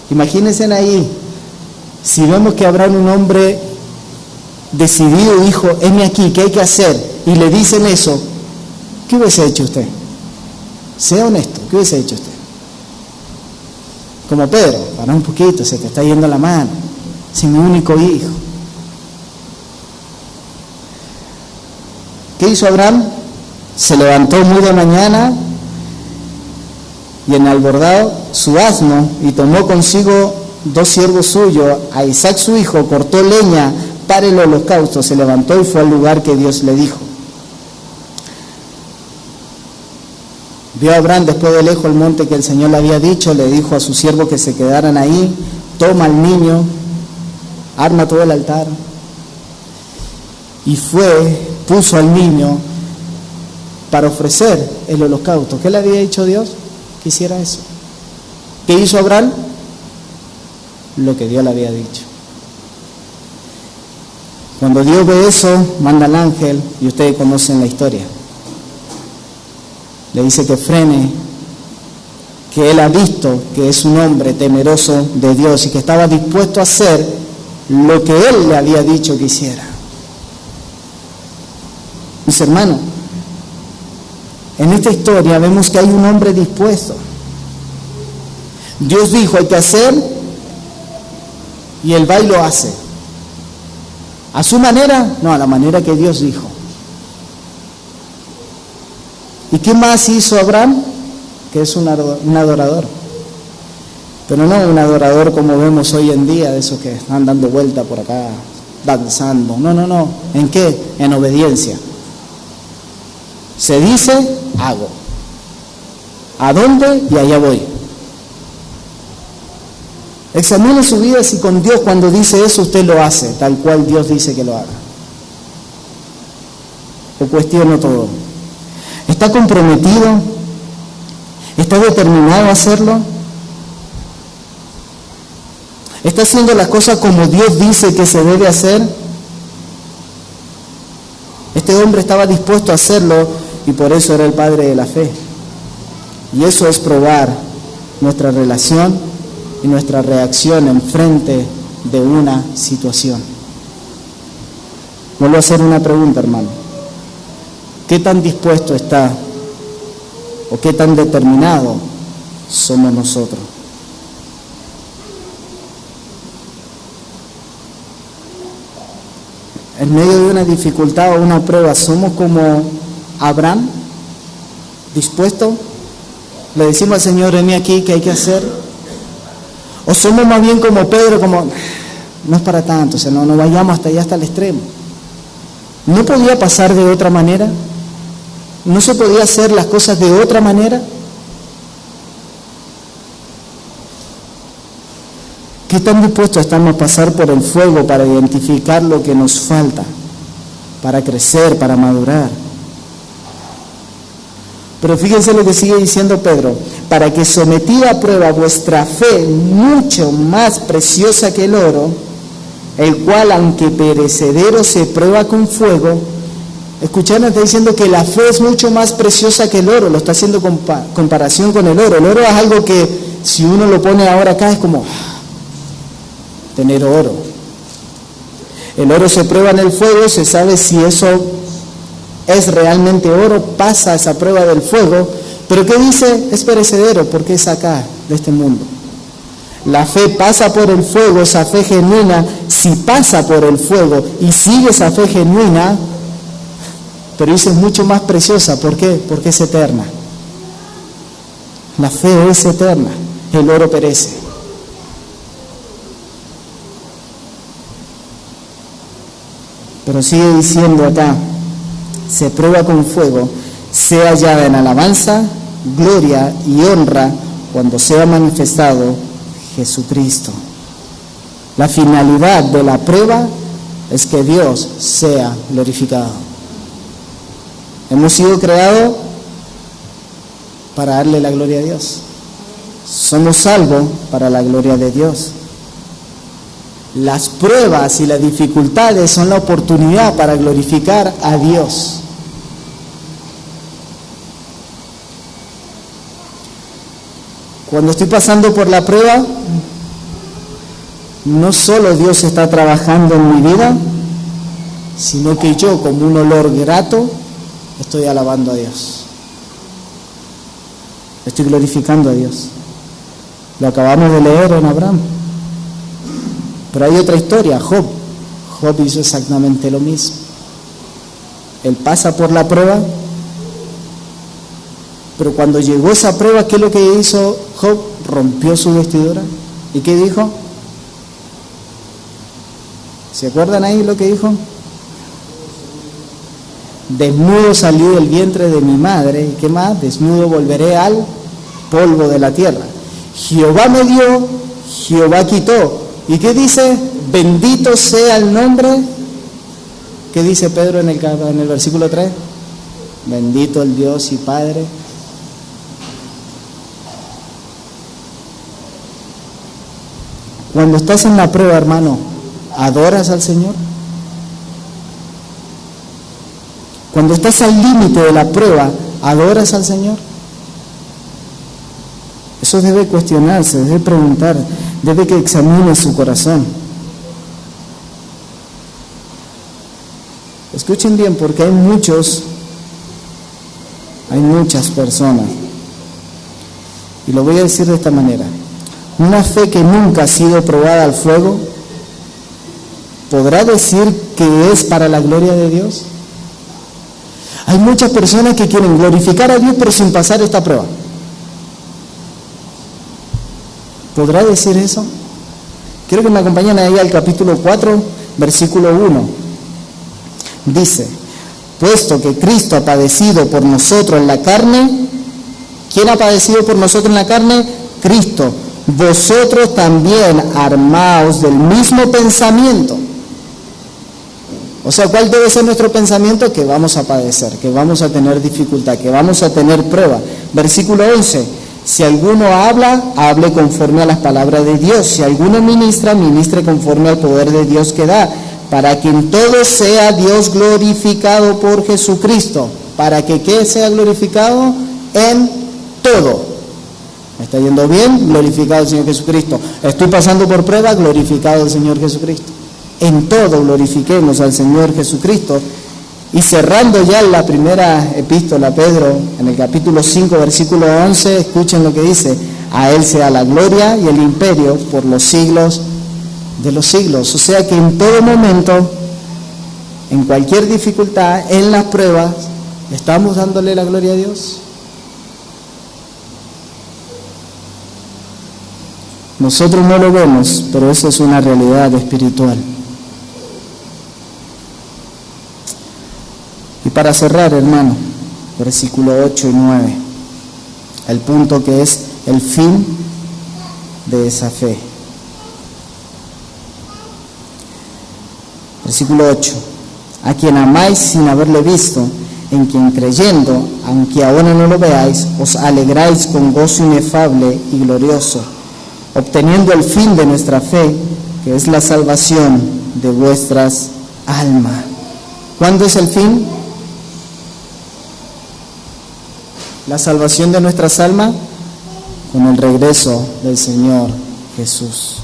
[SPEAKER 1] Imagínense ahí, si vemos que Abraham, un hombre decidido, dijo, heme aquí, ¿qué hay que hacer? Y le dicen eso, ¿qué hubiese hecho usted? Sea honesto, ¿qué hubiese hecho usted? Como Pedro, para un poquito, se te está yendo la mano, sin mi único hijo. ¿Qué hizo Abraham? Se levantó muy de mañana y enalbordado su asno y tomó consigo 2 siervos suyos, a Isaac su hijo, cortó leña para el holocausto, se levantó y fue al lugar que Dios le dijo. Vio a Abraham después de lejos el monte que el Señor le había dicho, le dijo a sus siervos que se quedaran ahí, toma al niño, arma todo el altar, y puso al niño para ofrecer el holocausto. ¿Qué le había dicho Dios? Que hiciera eso. ¿Qué hizo Abraham? Lo que Dios le había dicho. Cuando Dios ve eso, manda al ángel, y ustedes conocen la historia. Le dice que frene, que él ha visto que es un hombre temeroso de Dios y que estaba dispuesto a hacer lo que él le había dicho que hiciera. Mis hermanos, en esta historia vemos que hay un hombre dispuesto. Dios dijo, hay que hacer, y él va y lo hace. ¿A su manera? No, a la manera que Dios dijo. ¿Y qué más hizo Abraham? Que es un adorador. Pero no un adorador como vemos hoy en día, de esos que están dando vuelta por acá, danzando. No. ¿En qué? En obediencia. Se dice, hago. ¿A dónde? Y allá voy. Examine su vida si con Dios cuando dice eso usted lo hace, tal cual Dios dice que lo haga. O cuestiono todo. ¿Está comprometido? ¿Está determinado a hacerlo? ¿Está haciendo las cosas como Dios dice que se debe hacer? Este hombre estaba dispuesto a hacerlo y por eso era el padre de la fe. Y eso es probar nuestra relación y nuestra reacción en frente de una situación. Vuelvo a hacer una pregunta, hermano. ¿Qué tan dispuesto está o qué tan determinado somos nosotros? En medio de una dificultad o una prueba, ¿somos como Abraham? ¿Dispuesto? ¿Le decimos al Señor, ven aquí, qué hay que hacer? ¿O somos más bien como Pedro, como, no es para tanto, o sea, no vayamos hasta allá, hasta el extremo? ¿No podía pasar de otra manera? ¿No se podía hacer las cosas de otra manera? ¿Qué tan dispuestos estamos a pasar por el fuego para identificar lo que nos falta, para crecer, para madurar? Pero fíjense lo que sigue diciendo Pedro, para que sometida a prueba vuestra fe, mucho más preciosa que el oro, el cual aunque perecedero se prueba con fuego. Escucharon, está diciendo que la fe es mucho más preciosa que el oro, lo está haciendo comparación con el oro. El oro es algo que si uno lo pone ahora acá es como tener oro. El oro se prueba en el fuego, se sabe si eso es realmente oro, pasa esa prueba del fuego, pero ¿qué dice? Es perecedero porque es acá, de este mundo. La fe pasa por el fuego, esa fe genuina, si pasa por el fuego y sigue esa fe genuina, pero dice es mucho más preciosa. ¿Por qué? Porque es eterna. La fe es eterna, el oro perece. Pero sigue diciendo acá, se prueba con fuego, sea hallada en alabanza, gloria y honra cuando sea manifestado Jesucristo. La finalidad de la prueba es que Dios sea glorificado. Hemos sido creados para darle la gloria a Dios. Somos salvos para la gloria de Dios. Las pruebas y las dificultades son la oportunidad para glorificar a Dios. Cuando estoy pasando por la prueba, no solo Dios está trabajando en mi vida, sino que yo, como un olor grato, estoy alabando a Dios. Estoy glorificando a Dios. Lo acabamos de leer en Abraham. Pero hay otra historia, Job. Job hizo exactamente lo mismo. Él pasa por la prueba, pero cuando llegó esa prueba, ¿qué es lo que hizo Job? Rompió su vestidura. ¿Y qué dijo? ¿Se acuerdan ahí lo que dijo? Desnudo salí del vientre de mi madre, ¿y qué más? Desnudo volveré al polvo de la tierra. Jehová me dio, Jehová quitó. ¿Y qué dice? Bendito sea el nombre. ¿Qué dice Pedro en el versículo 3? Bendito el Dios y Padre. Cuando estás en la prueba, hermano, ¿adoras al Señor? Cuando estás al límite de la prueba, ¿adoras al Señor? Eso debe cuestionarse, debe preguntar, debe que examine su corazón. Escuchen bien, porque hay muchas personas, y lo voy a decir de esta manera: una fe que nunca ha sido probada al fuego, ¿podrá decir que es para la gloria de Dios? Hay muchas personas que quieren glorificar a Dios pero sin pasar esta prueba. ¿Podrá decir eso? Quiero que me acompañen ahí al capítulo 4, versículo 1. Dice: puesto que Cristo ha padecido por nosotros en la carne. ¿Quién ha padecido por nosotros en la carne? Cristo. Vosotros también armaos del mismo pensamiento. O sea, ¿cuál debe ser nuestro pensamiento? Que vamos a padecer, que vamos a tener dificultad, que vamos a tener prueba. Versículo 11. Si alguno habla, hable conforme a las palabras de Dios. Si alguno ministra, ministre conforme al poder de Dios que da, para que en todo sea Dios glorificado por Jesucristo. ¿Para que qué sea glorificado? En todo. ¿Me está yendo bien? Glorificado el Señor Jesucristo. Estoy pasando por prueba, glorificado el Señor Jesucristo. En todo glorifiquemos al Señor Jesucristo. Y cerrando ya la primera epístola a Pedro, en el capítulo 5, versículo 11, escuchen lo que dice: a Él sea la gloria y el imperio por los siglos de los siglos. O sea que en todo momento, en cualquier dificultad, en las pruebas, ¿estamos dándole la gloria a Dios? Nosotros no lo vemos, pero eso es una realidad espiritual. Y para cerrar, hermano, versículo 8 y 9, el punto que es el fin de esa fe. Versículo 8: a quien amáis sin haberle visto, en quien creyendo, aunque ahora no lo veáis, os alegráis con gozo inefable y glorioso, obteniendo el fin de nuestra fe, que es la salvación de vuestras almas. ¿Cuándo es el fin? La salvación de nuestras almas con el regreso del Señor Jesús.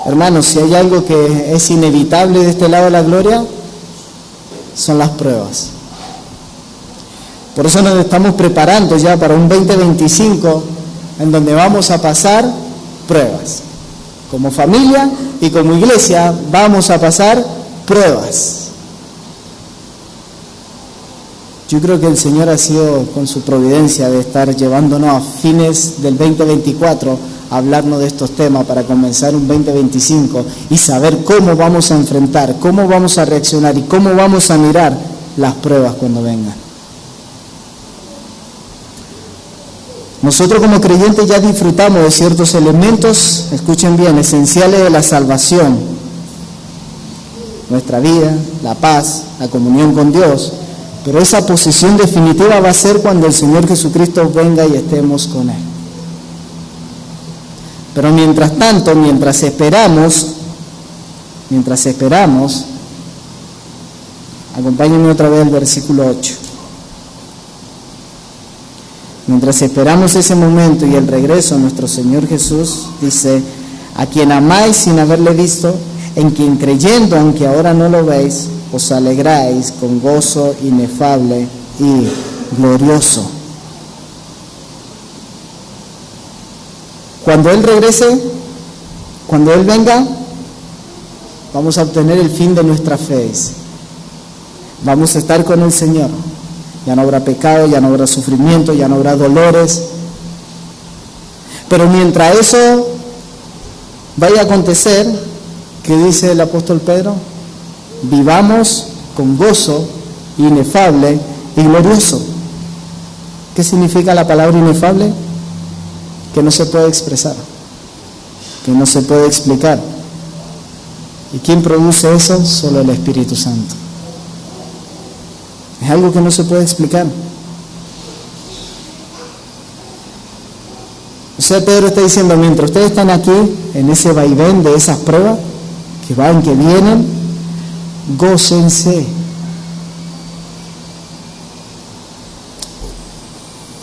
[SPEAKER 1] Hermanos, si hay algo que es inevitable de este lado de la gloria, son las pruebas. Por eso nos estamos preparando ya para un 2025 en donde vamos a pasar pruebas. Como familia y como iglesia vamos a pasar pruebas. Yo creo que el Señor ha sido con su providencia de estar llevándonos a fines del 2024 a hablarnos de estos temas para comenzar un 2025 y saber cómo vamos a enfrentar, cómo vamos a reaccionar y cómo vamos a mirar las pruebas cuando vengan. Nosotros como creyentes ya disfrutamos de ciertos elementos, escuchen bien, esenciales de la salvación. Nuestra vida, la paz, la comunión con Dios. Pero esa posición definitiva va a ser cuando el Señor Jesucristo venga y estemos con Él. Pero mientras tanto, mientras esperamos, acompáñenme otra vez al versículo 8. Mientras esperamos ese momento y el regreso a nuestro Señor Jesús, dice: a quien amáis sin haberle visto, en quien creyendo, aunque ahora no lo veis, os alegráis con gozo inefable y glorioso. Cuando Él regrese, cuando Él venga, vamos a obtener el fin de nuestra fe. Vamos a estar con el Señor. Ya no habrá pecado, ya no habrá sufrimiento, ya no habrá dolores. Pero mientras eso vaya a acontecer, ¿qué dice el apóstol Pedro? Vivamos con gozo inefable y glorioso. ¿Qué significa la palabra inefable? Que no se puede expresar, que no se puede explicar. ¿Y quién produce eso? Solo el Espíritu Santo. Es algo que no se puede explicar. O sea, Pedro está diciendo, mientras ustedes están aquí, en ese vaivén de esas pruebas, que van, que vienen, gócense.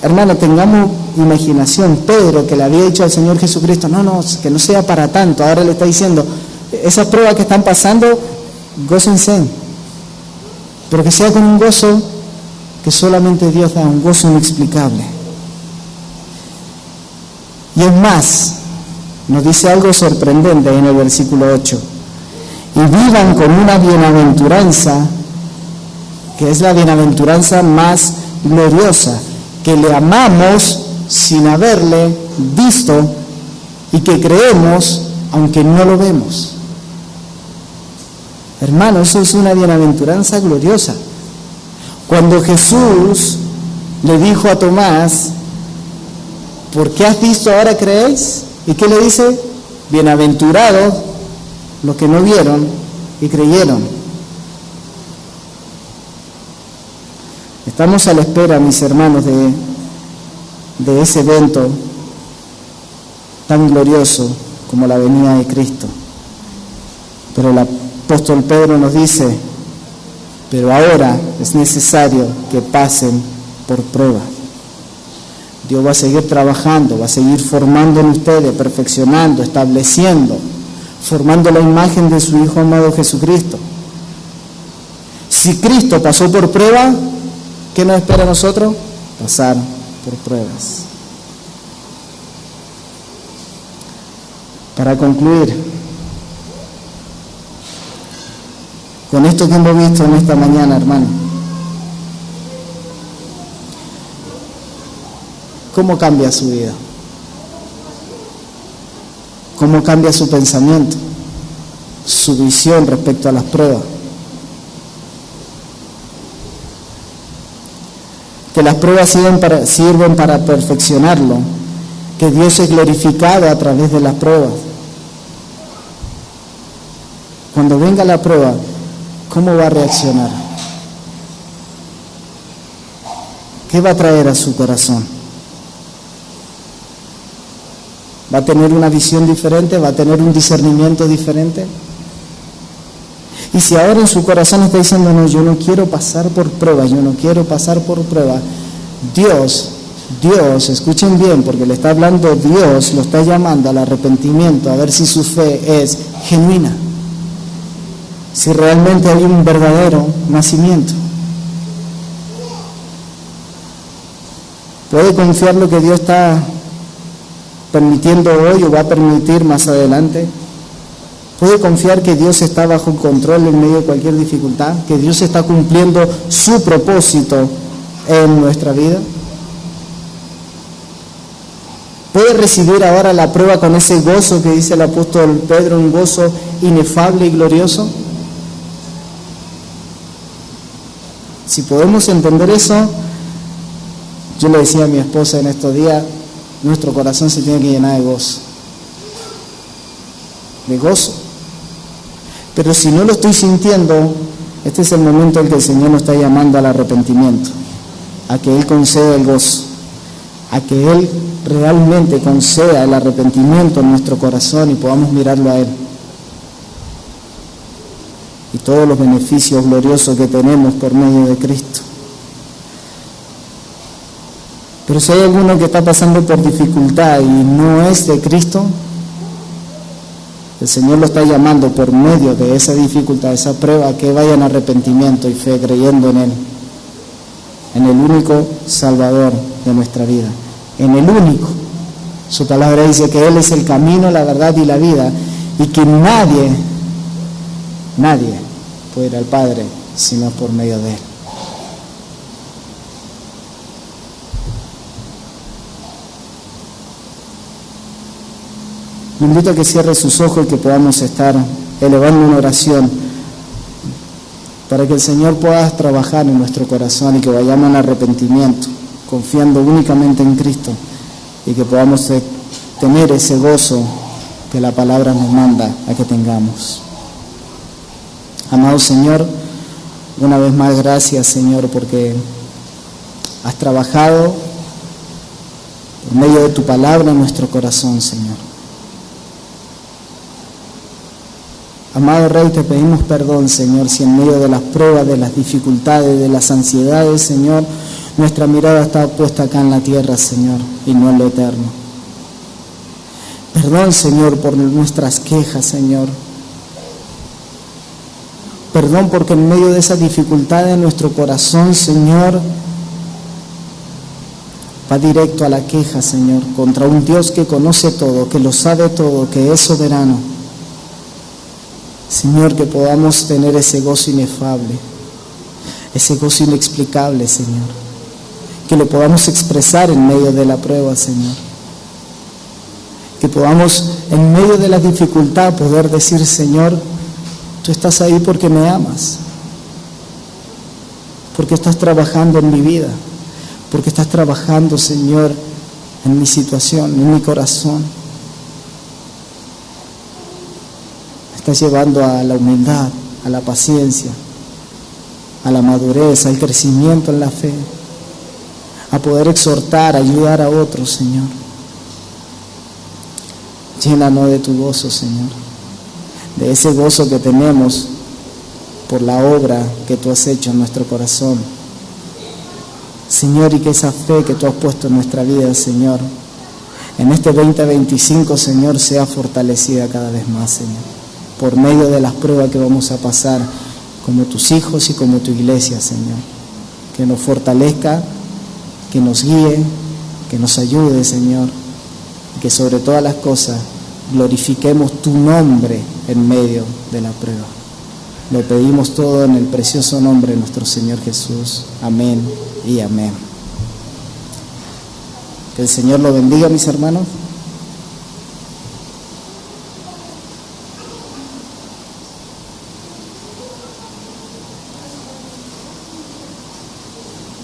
[SPEAKER 1] Hermano, tengamos imaginación. Pedro, que le había dicho al Señor Jesucristo, no, que no sea para tanto, ahora le está diciendo, esas pruebas que están pasando, gócense, pero que sea con un gozo que solamente Dios da, un gozo inexplicable. Y es más, nos dice algo sorprendente en el versículo 8, y vivan con una bienaventuranza, que es la bienaventuranza más gloriosa, que le amamos sin haberle visto y que creemos aunque no lo vemos. Hermano, eso es una bienaventuranza gloriosa. Cuando Jesús le dijo a Tomás, ¿por qué has visto ahora creéis? ¿Y qué le dice? Bienaventurados los que no vieron y creyeron. Estamos a la espera, mis hermanos, de ese evento tan glorioso como la venida de Cristo. Pero el apóstol Pedro nos dice, pero ahora es necesario que pasen por prueba. Dios va a seguir trabajando, va a seguir formando en ustedes, perfeccionando, estableciendo, formando la imagen de su Hijo amado Jesucristo. Si Cristo pasó por prueba, ¿qué nos espera a nosotros? Pasar por pruebas. Para concluir, con esto que hemos visto en esta mañana, hermano, ¿cómo cambia su vida? ¿Cómo cambia su pensamiento? Su visión respecto a las pruebas. Que las pruebas sirven para perfeccionarlo, que Dios es glorificado a través de las pruebas. Cuando venga la prueba, ¿cómo va a reaccionar? ¿Qué va a traer a su corazón? ¿Va a tener una visión diferente? ¿Va a tener un discernimiento diferente? Y si ahora en su corazón está diciendo, no, yo no quiero pasar por prueba, yo no quiero pasar por prueba, Dios, escuchen bien, porque le está hablando Dios, lo está llamando al arrepentimiento, a ver si su fe es genuina, si realmente hay un verdadero nacimiento. Puede confiar lo que Dios está permitiendo hoy o va a permitir más adelante. Puede confiar que Dios está bajo control en medio de cualquier dificultad, que Dios está cumpliendo su propósito en nuestra vida. Puede recibir ahora la prueba con ese gozo que dice el apóstol Pedro, un gozo inefable y glorioso. Si podemos entender eso, yo le decía a mi esposa en estos días, nuestro corazón se tiene que llenar de gozo. De gozo. Pero si no lo estoy sintiendo, este es el momento en que el Señor nos está llamando al arrepentimiento, a que Él conceda el gozo, a que Él realmente conceda el arrepentimiento en nuestro corazón y podamos mirarlo a Él. Y todos los beneficios gloriosos que tenemos por medio de Cristo. Pero si hay alguno que está pasando por dificultad y no es de Cristo, el Señor lo está llamando por medio de esa dificultad, esa prueba, que vaya en arrepentimiento y fe, creyendo en Él, en el único Salvador de nuestra vida, en el único, Su palabra dice que Él es el camino, la verdad y la vida, y que nadie puede ir al Padre sino por medio de Él. Le invito a que cierre sus ojos y que podamos estar elevando una oración para que el Señor pueda trabajar en nuestro corazón y que vayamos en arrepentimiento, confiando únicamente en Cristo, y que podamos tener ese gozo que la palabra nos manda a que tengamos. Amado Señor, una vez más gracias, Señor, porque has trabajado por medio de tu palabra en nuestro corazón, Señor. Amado Rey, te pedimos perdón, Señor, si en medio de las pruebas, de las dificultades, de las ansiedades, Señor, nuestra mirada está puesta acá en la tierra, Señor, y no en lo eterno. Perdón, Señor, por nuestras quejas, Señor. Perdón porque en medio de esas dificultades en nuestro corazón, Señor, va directo a la queja, Señor, contra un Dios que conoce todo, que lo sabe todo, que es soberano. Señor, que podamos tener ese gozo inefable, ese gozo inexplicable, Señor. Que lo podamos expresar en medio de la prueba, Señor. Que podamos en medio de la dificultad poder decir, Señor, tú estás ahí porque me amas, porque estás trabajando en mi vida, porque estás trabajando, Señor, en mi situación, en mi corazón. Estás llevando a la humildad, a la paciencia, a la madurez, al crecimiento en la fe, a poder exhortar, ayudar a otros, Señor. Llénanos de tu gozo, Señor, de ese gozo que tenemos por la obra que tú has hecho en nuestro corazón, Señor, y que esa fe que tú has puesto en nuestra vida, Señor, en este 2025, Señor, sea fortalecida cada vez más, Señor, por medio de las pruebas que vamos a pasar como tus hijos y como tu iglesia, Señor. Que nos fortalezca, que nos guíe, que nos ayude, Señor, y que sobre todas las cosas glorifiquemos tu nombre en medio de la prueba. Lo pedimos todo en el precioso nombre de nuestro Señor Jesús. Amén y amén. Que el Señor lo bendiga, mis hermanos.